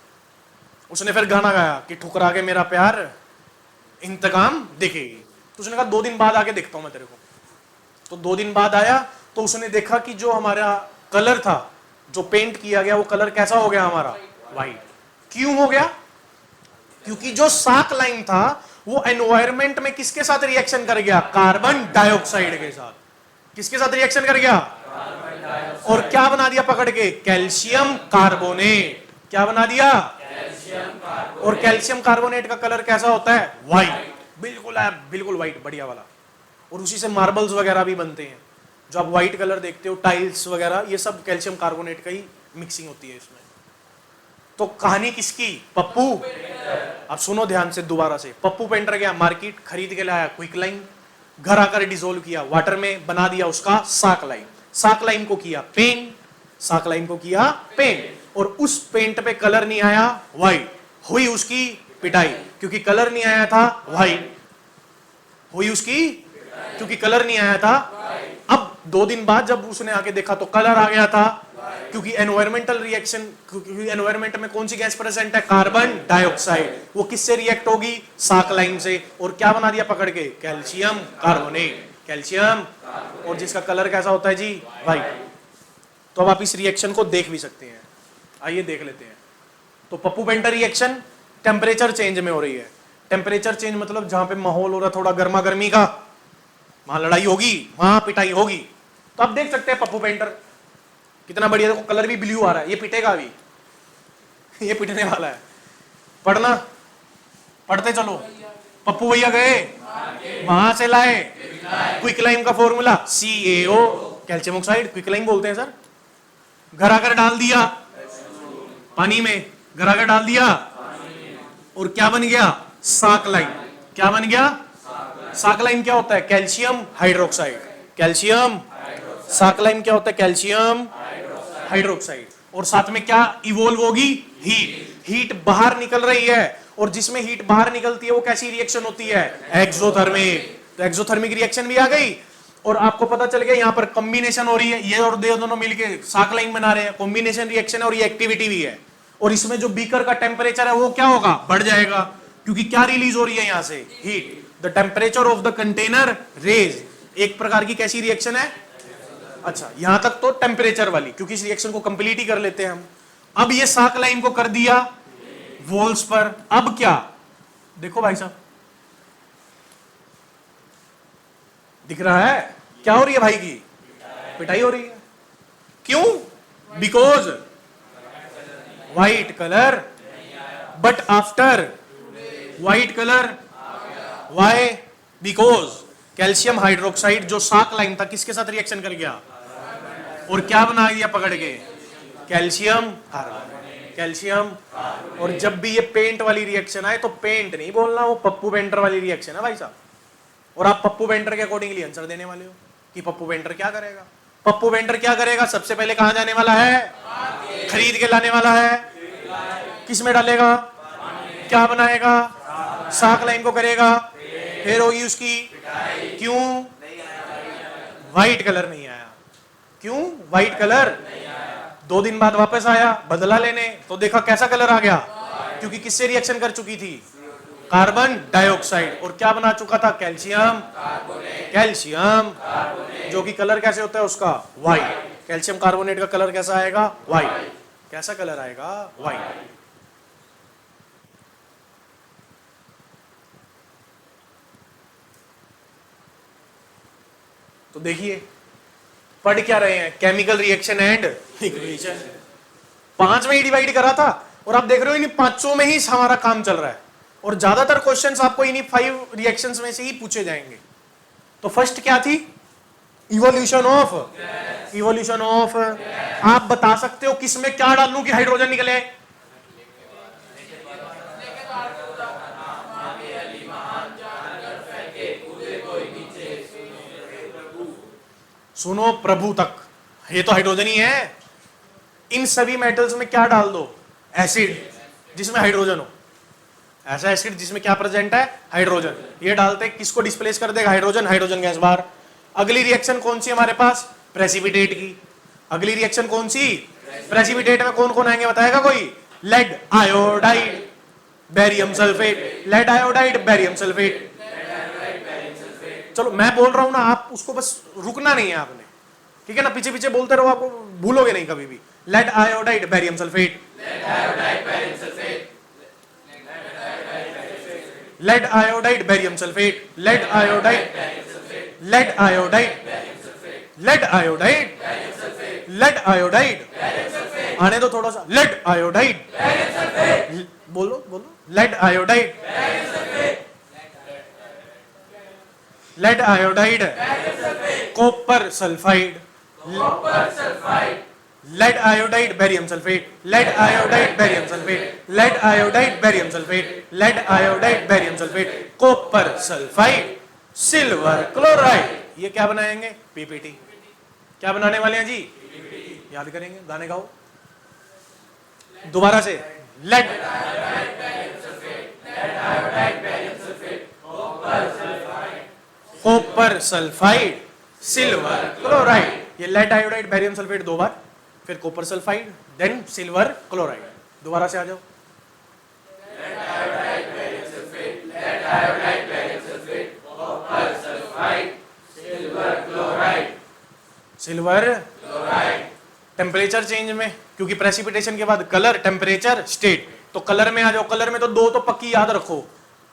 उसने फिर गाना गाया कि ठुकरा के मेरा प्यार इंतकाम देखेगी। तो उसने कहा 2 दिन बाद आके देखता हूं मैं तेरे को। तो 2 दिन बाद आया तो उसने देखा कि जो हमारा कलर था, जो पेंट किया गया, वो कलर कैसा हो गया हमारा? व्हाइट। क्यों हो गया? क्योंकि जो साक लाइन था वो एनवायरमेंट में किसके साथ रिएक्शन कर गया? कार्बन डाइऑक्साइड के साथ। किसके साथ रिएक्शन कर गया? और क्या बना दिया पकड़ के? Calcium carbonate. क्या बना दिया? और कैल्शियम कार्बोनेट का कलर कैसा होता है? व्हाइट। बिल्कुल बिल्कुल व्हाइट, बढ़िया वाला। और उसी से मार्बल्स वगैरह भी बनते हैं। जो आप व्हाइट कलर देखते हो, टाइल्स वगैरह, ये सब कैल्शियम कार्बोनेट का ही मिक्सिंग होती है इसमें। तो कहानी किसकी? पप्पू। अब सुनो ध्यान से दोबारा से। पप्पू पेंटर गया मार्केट, खरीद के लाया क्विक लाइन, घर आकर डिसोल्व किया वाटर में, बना दिया उसका साक लाइन। साक लाइन को किया पेन, साक लाइन को किया पेन। और उस पेंट पे कलर नहीं आया, व्हाइट। हुई उसकी पिटाई, क्योंकि कलर नहीं आया था, व्हाइट। हुई उसकी, क्योंकि कलर नहीं आया था। अब 2 दिन बाद जब उसने आके देखा तो कलर आ गया था, क्योंकि एनवायरमेंटल रिएक्शन, क्योंकि एनवायरमेंट में कौन सी गैस प्रेजेंट है? Carbon dioxide. वो किससे रिएक्ट होगी? साक लाइन से। और क्या बना दिया पकड़ के? Calcium carbonate. कैल्शियम। और जिसका कलर कैसा होता है जी? व्हाइट। तो अब आप इस रिएक्शन को देख भी सकते हैं। आइए देख लेते हैं। तो Pappu painter reaction temperature change में हो रही है। टेम्परेचर चेंज मतलब जहां पे माहौल हो रहा थोड़ा गर्मा गर्मी का, वहां लड़ाई होगी, वहां पिटाई होगी। तो आप देख सकते हैं पप्पू पेंटर कितना बढ़िया। देखो कलर भी ब्लू आ रहा है, ये पिटेगा अभी, ये पिटने वाला है। पढ़ना, पढ़ते चलो। पप्पू भैया गए, वहां से लाए क्विकलाइम का formula CaO, calcium oxide quicklime बोलते हैं सर। घर आकर डाल दिया पानी में, घर आकर डाल दिया और क्या बन गया? साकलाइन। क्या बन गया? साकलाइन क्या होता है? Calcium hydroxide. कैल्शियम साकलाइन क्या होता है? Calcium hydroxide. और साथ में क्या इवोल्व होगी? हीट। हीट बाहर निकल रही है, और जिसमें हीट बाहर निकलती है वो कैसी रिएक्शन होती है? एक्सोथर्मिक। तो एक्सोथर्मिक रिएक्शन भी आ गई, और आपको पता चल गया यहाँ पर कॉम्बिनेशन हो रही है, ये और ये दोनों मिलके साकलाइन बना रहे हैं, कॉम्बिनेशन रिएक्शन है और ये एक्टिविटी भी है। और इसमें जो बीकर का टेम्परेचर है वो क्या होगा? बढ़ जाएगा, क्योंकि क्या रिलीज हो रही है यहाँ से? Heat. The temperature of the container raise. एक प्रकार की कैसी रिएक्शन है? अच्छा, यहां तक तो टेम्परेचर वाली, क्योंकि इस रिएक्शन को कंप्लीट ही कर लेते हैं हम। अब ये साकलाइन को कर दिया वॉल्स पर, अब क्या? देखो भाई साहब, दिख रहा है क्या हो रही है? भाई की पिटाई हो रही है। क्यों? Because white colour, but after white colour, why? Because calcium hydroxide जो साकलाइन था किसके साथ रिएक्शन कर गया? और क्या बना दिया पकड़ के? Calcium carbonate. कैल्शियम। और जब भी ये पेंट वाली रिएक्शन आए तो पेंट नहीं बोलना, वो पप्पू बेंटर वाली रिएक्शन है भाई साहब। और आप पप्पू बेंटर के अकॉर्डिंगली आंसर देने वाले हो कि पप्पू बेंटर क्या करेगा। पप्पू बेंटर क्या करेगा? सबसे पहले कहां जाने वाला है? खरीद के लाने वाला है। किस में डालेगा? क्या बनाएगा? साकलाइन को करेगा, फिर होगी उसकी क्यों? व्हाइट कलर नहीं आया। क्यों व्हाइट कलर? 2 दिन बाद वापस आया बदला लेने, तो देखा कैसा कलर आ गया? क्योंकि किससे रिएक्शन कर चुकी थी? Carbon dioxide. और क्या बना चुका था? Calcium carbonate. कैल्शियम जो कि कलर कैसे होता है उसका? व्हाइट। कैल्शियम कार्बोनेट का कलर कैसा आएगा? व्हाइट। कैसा कलर आएगा? व्हाइट। तो देखिए पढ़ क्या रहे हैं? Chemical reaction and equation. 5 में ही डिवाइड करा था, और आप देख रहे हो इन्हीं 5 में ही हमारा काम चल रहा है, और ज्यादातर क्वेश्चंस आपको इन्हीं 5 रिएक्शंस में से ही पूछे जाएंगे। तो फर्स्ट क्या थी? Evolution of. Evolution of. आप बता सकते हो किसमें क्या डालूं कि हाइड्रोजन निकले? सुनो प्रभु तक, ये तो हाइड्रोजन ही है। इन सभी मेटल्स में क्या डाल दो? एसिड जिसमें हाइड्रोजन हो। ऐसा एसिड जिसमें क्या प्रेजेंट है? हाइड्रोजन। ये डालते किसको डिस्प्लेस कर देगा? हाइड्रोजन। हाइड्रोजन गैस बाहर। अगली रिएक्शन कौन सी हमारे पास? प्रेसिपिटेट की। अगली रिएक्शन कौन सी? प्रेसिपिटेट में कौन कौन आएंगे बताएगा कोई? Lead iodide, barium sulphate. Lead iodide, barium sulphate. चलो मैं बोल रहा हूं ना, आप उसको बस रुकना नहीं है आपने, ठीक है ना? पीछे पीछे बोलते रहो, आपको भूलोगे नहीं कभी भी। Lead iodide, barium sulphate. Lead iodide, barium sulphate. Lead iodide, lead iodide, lead iodide, lead iodide. आने दो थोड़ा सा। लेड आयोडाइड, बोलो बोलो। Lead iodide, lead iodide, copper sulphide, lead iodide, barium sulphate. Lead iodide, barium sulphate. Lead iodide, barium sulphate. Lead iodide, barium sulphate. Copper sulphide, silver chloride. ये क्या बनाएंगे? PPT. क्या बनाने वाले हैं जी? याद करेंगे, गाने गाओ दोबारा से। Lead copper sulphide, silver chloride. ये लेड आयोडाइड, बेरियम सल्फेट 2 बार, फिर copper sulphide, then silver chloride. दोबारा से आ जाओ। Lead iodide, barium sulphate, lead iodide, barium sulphate, copper sulphide, silver chloride. Silver chloride. Temperature change में, क्योंकि प्रेसिपिटेशन के बाद कलर, टेम्परेचर, स्टेट, तो कलर में आ जाओ। कलर में तो 2 तो पक्की याद रखो।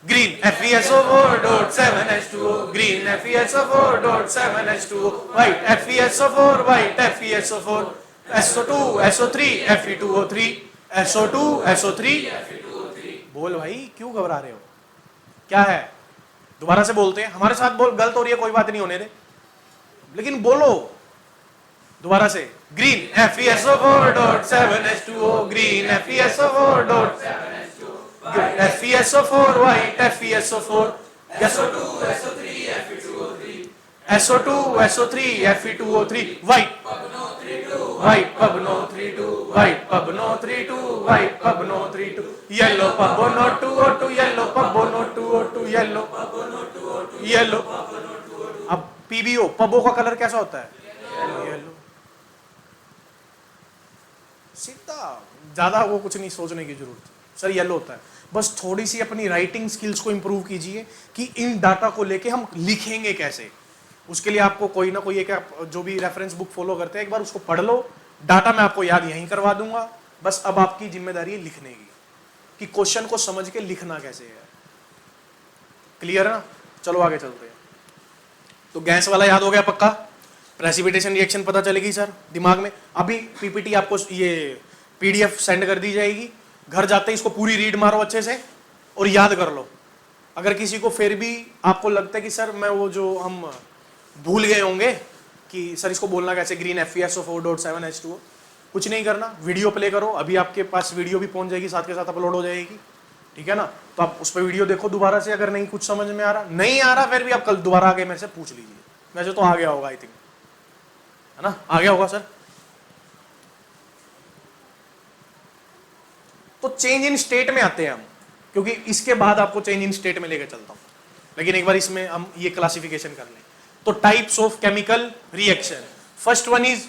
Green FeSO4.7H2O, green FeSO4.7H2O, white FeSO4, white FeSO4, SO2 SO3 Fe2O3, SO2 SO3 Fe2O3। बोल भाई, क्यों घबरा रहे हो? क्या है? दोबारा से बोलते हैं, हमारे साथ बोल, गलत हो रही है कोई बात नहीं, होने दे, लेकिन बोलो दोबारा से। Green FeSO4.7H2O, green FeSO4. FeSO4 white, FeSO4 SO2 SO3 Fe2O3, SO2 SO3 Fe2O3 white, white pub no 3 2, white pub no 3 2, white pub no 3 2, yellow pub no 2 O2, yellow pub no 2 O2, yellow pub no 2 O2, yellow. अब PBO पबो का colour कैसा होता है? Yellow. सीधा, ज्यादा वो कुछ नहीं सोचने की जरूरत है सर, येलो होता है। बस थोड़ी सी अपनी राइटिंग स्किल्स को इंप्रूव कीजिए कि इन डाटा को लेके हम लिखेंगे कैसे। उसके लिए आपको कोई ना कोई एक जो भी रेफरेंस बुक फॉलो करते हैं, एक बार उसको पढ़ लो। डाटा मैं आपको याद यहीं करवा दूंगा, बस अब आपकी जिम्मेदारी है लिखने की, कि क्वेश्चन को समझ के लिखना कैसे है। क्लियर है ना? चलो आगे चलते हैं। तो गैस वाला याद हो गया पक्का? प्रेसिपिटेशन रिएक्शन पता चलेगी सर दिमाग में। अभी पीपीटी आपको ये पीडीएफ सेंड कर दी जाएगी, घर जाते ही इसको पूरी रीड मारो अच्छे से और याद कर लो। अगर किसी को फिर भी आपको लगता है कि सर मैं वो जो हम भूल गए होंगे कि सर इसको बोलना कैसे, ग्रीन FeSO4.7H2O, कुछ नहीं करना, वीडियो प्ले करो। अभी आपके पास वीडियो भी पहुंच जाएगी, साथ के साथ अपलोड हो जाएगी, ठीक है ना? तो आप उस पर वीडियो देखो दोबारा से। अगर नहीं कुछ समझ में आ रहा, नहीं आ रहा, फिर भी आप कल दोबारा आके मेरे से पूछ लीजिए। वैसे तो आ गया होगा आई थिंक, है ना? आ गया होगा सर। तो चेंज इन स्टेट में आते हैं हम, क्योंकि इसके बाद आपको चेंज इन स्टेट में लेकर चलता हूं, लेकिन एक बार इसमें हम ये क्लासिफिकेशन कर लें। तो types of chemical reaction, first one is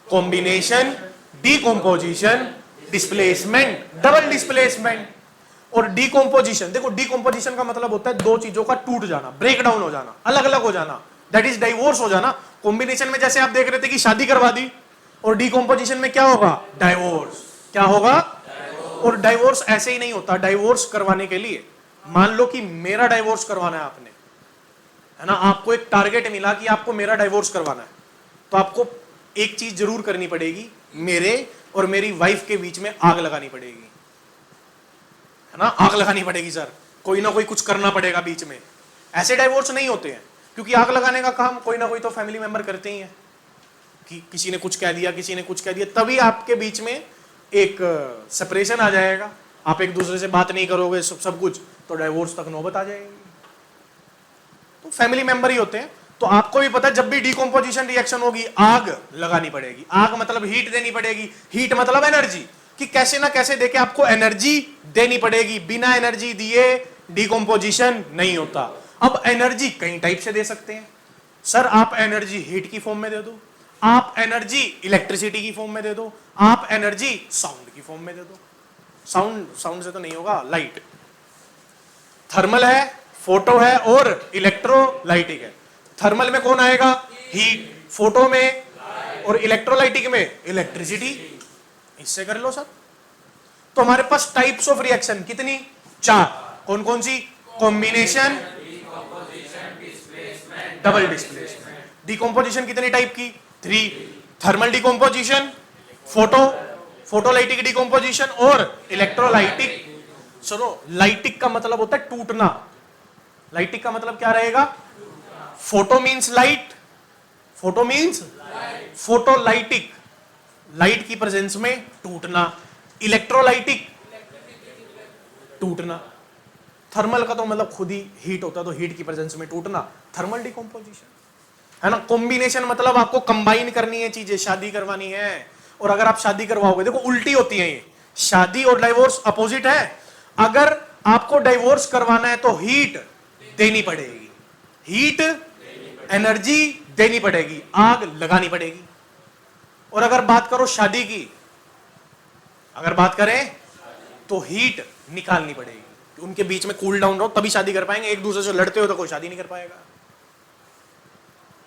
combination, decomposition, displacement, double displacement और डीकंपोजिशन। देखो डीकंपोजिशन का मतलब होता है दो चीजों का टूट जाना, ब्रेक डाउन हो जाना, अलग अलग हो जाना, दैट इज डाइवोर्स हो जाना। कॉम्बिनेशन में जैसे आप देख रहे थे कि शादी करवा दी, और डीकंपोजिशन में क्या होगा? डाइवोर्स। क्या होगा? और डाइवोर्स ऐसे ही नहीं होता। डाइवोर्स करवाने के लिए, मान लो कि मेरा डाइवोर्स करवाना है आपने, है ना? आपको एक टारगेट मिला कि आपको मेरा डाइवोर्स करवाना है, तो आपको एक चीज जरूर करनी पड़ेगी, मेरे और मेरी वाइफ के बीच में आग लगानी पड़ेगी, है ना? आग लगानी पड़ेगी सर, कोई ना कोई कुछ करना पड़ेगा बीच में। ऐसे डाइवोर्स नहीं होते हैं, क्योंकि आग लगाने का काम कोई ना कोई तो फैमिली मेंबर करते ही हैं, कि किसी ने कुछ कह दिया, किसी ने कुछ कह दिया, तभी आपके बीच में एक सेपरेशन आ जाएगा। आप एक दूसरे से बात नहीं करोगे, सब कुछ, तो डाइवोर्स तक नौबत आ जाएगी। तो फैमिली मेंबर ही होते हैं। तो आपको भी पता है, जब भी डीकंपोजिशन रिएक्शन होगी, आग लगानी पड़ेगी। आग मतलब हीट देनी पड़ेगी, हीट मतलब एनर्जी, कि कैसे ना कैसे देके आपको एनर्जी देनी पड़ेगी। बिना एनर्जी दिए डीकंपोजिशन नहीं होता। अब एनर्जी कई टाइप से दे सकते हैं सर। आप एनर्जी हीट की फॉर्म में दे दो, आप एनर्जी इलेक्ट्रिसिटी की फॉर्म में दे दो, आप एनर्जी साउंड की फॉर्म में दे दो। साउंड से तो नहीं होगा, लाइट। थर्मल है, फोटो है और इलेक्ट्रोलाइटिक है। थर्मल में कौन आएगा? हीट। फोटो में और इलेक्ट्रोलाइटिक में इलेक्ट्रिसिटी। इससे कर लो सर। तो हमारे पास टाइप्स ऑफ रिएक्शन कितनी? 4। कौन कौन सी? Combination, double displacement. डिकम्पोजिशन कितनी टाइप की? 3। थर्मल डिकम्पोजिशन, फोटोलाइटिक डिकम्पोजिशन और इलेक्ट्रोलाइटिक। सुनो, लाइटिक का मतलब होता है टूटना। लाइटिक का मतलब क्या रहेगा? Photo means light, photo means photolytic, light की प्रेजेंस में टूटना। इलेक्ट्रोलाइटिक, टूटना। थर्मल का तो मतलब खुद ही हीट होता है, तो हीट की प्रेजेंस में टूटना, थर्मल डिकम्पोजिशन, है ना? कॉम्बिनेशन मतलब आपको कंबाइन करनी है चीजें, शादी करवानी है। और अगर आप शादी करवाओगे, देखो उल्टी होती है ये, शादी और डाइवोर्स अपोजिट है। अगर आपको डाइवोर्स करवाना है तो हीट देनी पड़ेगी, हीट एनर्जी देनी पड़ेगी, आग लगानी पड़ेगी। और अगर बात करो शादी की, अगर बात करें तो हीट निकालनी पड़ेगी, उनके बीच में कूल डाउन रहो, तभी शादी कर पाएंगे। एक दूसरे से लड़ते हो तो कोई शादी नहीं कर पाएगा,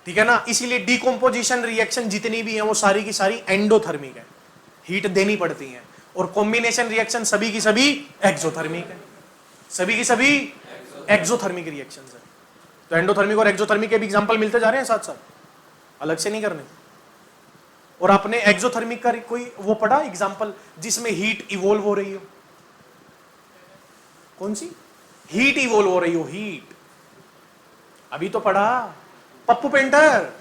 ठीक है ना? इसीलिए डीकंपोजिशन रिएक्शन जितनी भी है वो सारी की सारी एंडोथर्मिक है, हीट देनी पड़ती है। और कॉम्बिनेशन रिएक्शन सभी की सभी एक्सोथर्मिक है, सभी की सभी एक्सोथर्मिक रिएक्शन है। तो एंडोथर्मिक और एक्सोथर्मिक के भी एग्जांपल मिलते जा रहे हैं साथ साथ, अलग से नहीं करने। और आपने एक्सोथर्मिक का कोई वो पढ़ा एग्जांपल जिसमें हीट इवोल्व हो रही हो? कौन सी हीट इवोल्व हो रही हो? हीट अभी तो पढ़ा Pappu painter,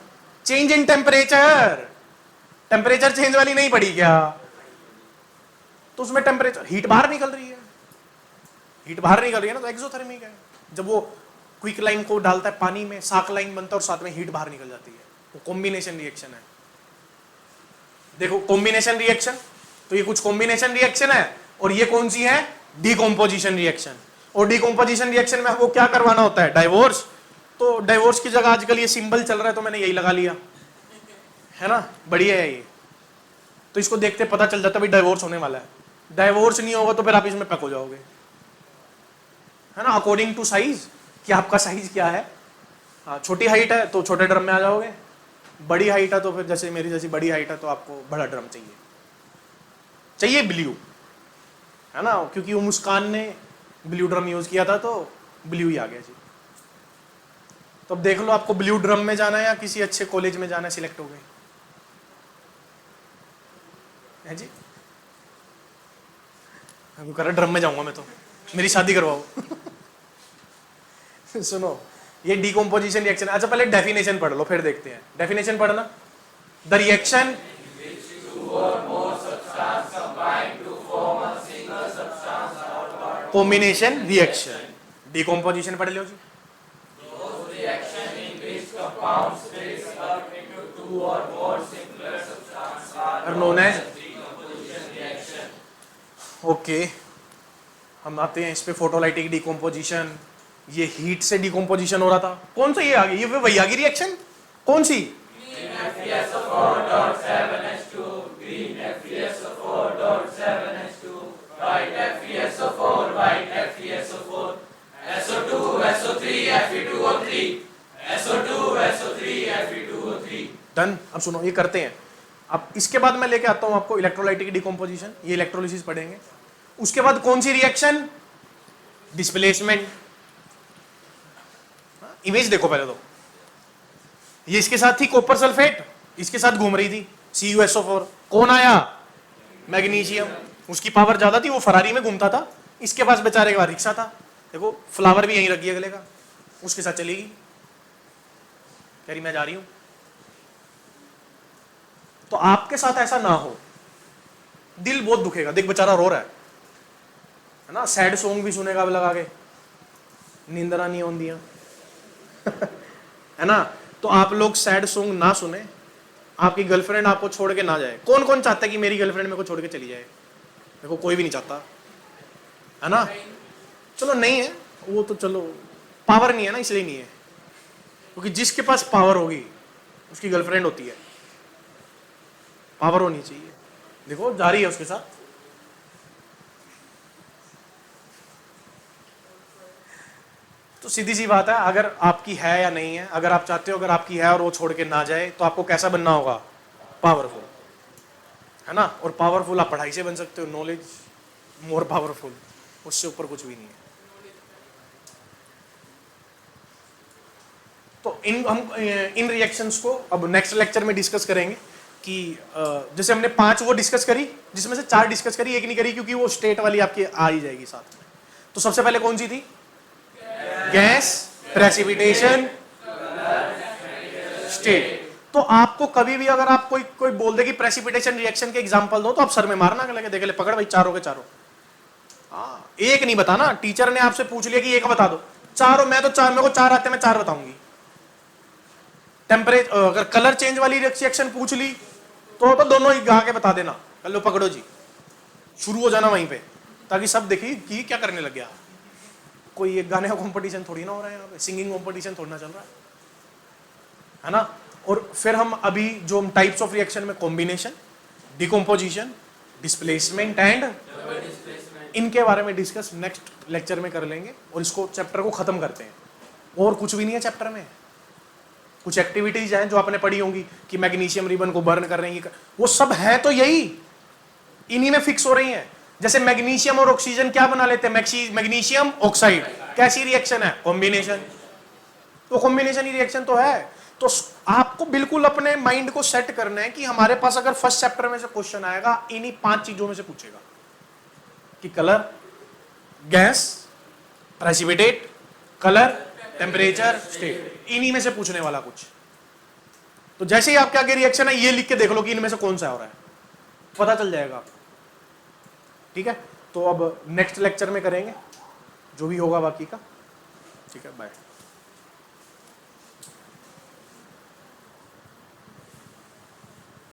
change in temperature, temperature change वाली नहीं पड़ी क्या? तो उसमें टेम्परेचर, हीट बाहर निकल रही है, हीट बाहर निकल रही है ना, तो एक्सोथर्मिक है। जब वो क्विक लाइन को डालता है पानी में, साक लाइन बनता है और साथ में हीट बाहर निकल जाती है, वो कॉम्बिनेशन रिएक्शन है। देखो कॉम्बिनेशन रिएक्शन, तो ये कुछ कॉम्बिनेशन रिएक्शन है, और ये कौन सी है? Decomposition reaction. और डिकम्पोजिशन रिएक्शन में हमको क्या करवाना होता है? डाइवोर्स। तो डाइवोर्स की जगह आजकल ये सिंबल चल रहा है, तो मैंने यही लगा लिया, है ना, बढ़िया है ये। तो इसको देखते पता चल जाता है भाई डाइवोर्स होने वाला है। डाइवोर्स नहीं होगा तो फिर आप इसमें पक हो जाओगे, है ना, अकॉर्डिंग टू साइज, कि आपका साइज क्या है। छोटी हाइट है तो छोटे ड्रम में आ जाओगे, बड़ी हाइट है तो फिर जैसे मेरी जैसी बड़ी हाइट है तो आपको बड़ा ड्रम चाहिए, चाहिए ब्लू, है ना, क्योंकि वो मुस्कान ने ब्लू ड्रम यूज किया था तो ब्लू ही आ गया जी। तो अब देख लो आपको ब्लू ड्रम में जाना है या किसी अच्छे कॉलेज में जाना है, सिलेक्ट हो गए है जी। मैं कह रहा ड्रम में जाऊंगा मैं तो, मेरी शादी करवाओ। सुनो, ये डिकम्पोजिशन रिएक्शन। अच्छा पहले डेफिनेशन पढ़ लो फिर देखते हैं। डेफिनेशन पढ़ना, the reaction combination reaction. Decomposition पढ़ लो जी। नोन एज, ओके, हम आते हैं इस पे फोटोलाइटिक डिकम्पोजिशन। ये हीट से डिकम्पोजिशन हो रहा था, कौन सा ये आ गया? ये वही आ गई रिएक्शन, कौन सी? डन। अब सुनो ये करते हैं। अब इसके बाद मैं लेके आता हूं आपको इलेक्ट्रोलाइटिक डिकम्पोजिशन, ये इलेक्ट्रोलिसिस पढ़ेंगे। उसके बाद कौन सी रिएक्शन? डिस्प्लेसमेंट। इमेज देखो पहले तो, ये इसके साथ थी कॉपर सल्फेट, इसके साथ घूम रही थी CuSO4। कौन आया? मैग्नीशियम। उसकी पावर ज्यादा थी, वो फरारी में घूमता था, इसके पास बेचारे का रिक्शा था। देखो फ्लावर भी यहीं रख दिया गले का, उसके साथ चलेगी, कह रही मैं जा रही हूं। तो आपके साथ ऐसा ना हो, दिल बहुत दुखेगा। देख बेचारा रो रहा है ना, सैड सॉन्ग भी सुनेगा लगा के, नींदरा नहीं आउंदियां। है ना। तो आप लोग सैड सॉन्ग ना सुने, आपकी गर्लफ्रेंड आपको छोड़ के ना जाए। कौन कौन चाहता है कि मेरी गर्लफ्रेंड मेरे को छोड़ के चली जाए? देखो कोई भी नहीं चाहता, है ना। चलो नहीं है वो तो, चलो पावर नहीं है ना, इसलिए नहीं है, क्योंकि जिसके पास पावर होगी उसकी गर्लफ्रेंड होती है, पावर होनी चाहिए। देखो जा रही है उसके साथ। तो सीधी सी बात है, अगर आपकी है या नहीं है, अगर आप चाहते हो अगर आपकी है और वो छोड़ के ना जाए, तो आपको कैसा बनना होगा? पावरफुल, है ना। और पावरफुल आप पढ़ाई से बन सकते हो, नॉलेज मोर पावरफुल, उससे ऊपर कुछ भी नहीं है। तो इन रिएक्शंस को अब नेक्स्ट लेक्चर में डिस्कस करेंगे कि जैसे हमने 5 वो डिस्कस करी, जिसमें से 4 डिस्कस करी, एक नहीं करी क्योंकि वो स्टेट वाली आपकी आ ही जाएगी साथ में। तो सबसे पहले कौन सी थी? Gas, precipitation, state. तो आपको कभी भी अगर आप कोई बोल दे कि प्रेसिपिटेशन रिएक्शन के एग्जांपल दो, तो आप सर में मारना लगे, देख ले पकड़ भाई, चारों के चारों। एक नहीं बताना, टीचर ने आपसे पूछ लिया कि एक बता दो, चारों, मैं तो चार, मेरे को 4 आते, मैं 4 बताऊंगी। टेम्परेचर, अगर कलर चेंज वाली रिएक्शन पूछ ली तो दोनों ही गा के बता देना, लो पकड़ो जी, शुरू हो जाना वहीं पे, ताकि सब देखिए कि क्या करने लग गया। कोई एक गाने का कंपटीशन थोड़ी ना हो रहा है यहाँ पे, सिंगिंग कंपटीशन थोड़ी ना चल रहा है ना। और फिर हम अभी जो हम टाइप्स ऑफ रिएक्शन में कॉम्बिनेशन, डिकम्पोजिशन, डिस्प्लेसमेंट एंड, इनके बारे में डिस्कस नेक्स्ट लेक्चर में कर लेंगे, और इसको चैप्टर को खत्म करते हैं। और कुछ भी नहीं है चैप्टर में, कुछ एक्टिविटीज हैं जो आपने पढ़ी होंगी कि मैग्नीशियम रिबन को बर्न कर रहे हैं, वो सब है तो यही, इन्हीं में फिक्स हो रही हैं। जैसे मैग्नीशियम और ऑक्सीजन क्या बना लेते हैं? Magnesium oxide. कैसी रिएक्शन है? कॉम्बिनेशन। तो कॉम्बिनेशन ही रिएक्शन तो है। तो आपको बिल्कुल अपने माइंड को सेट करना है कि हमारे पास अगर फर्स्ट चैप्टर में से क्वेश्चन आएगा, इन्हीं 5 चीजों में से पूछेगा कि colour, gas, precipitate, colour, temperature, state, इन्हीं में से पूछने वाला कुछ। तो जैसे ही आपके आगे रिएक्शन है, ये लिख के देख लो कि इनमें से कौन सा हो रहा है, पता चल जाएगा आपको। ठीक है, तो अब नेक्स्ट लेक्चर में करेंगे जो भी होगा बाकी का। ठीक है, बाय।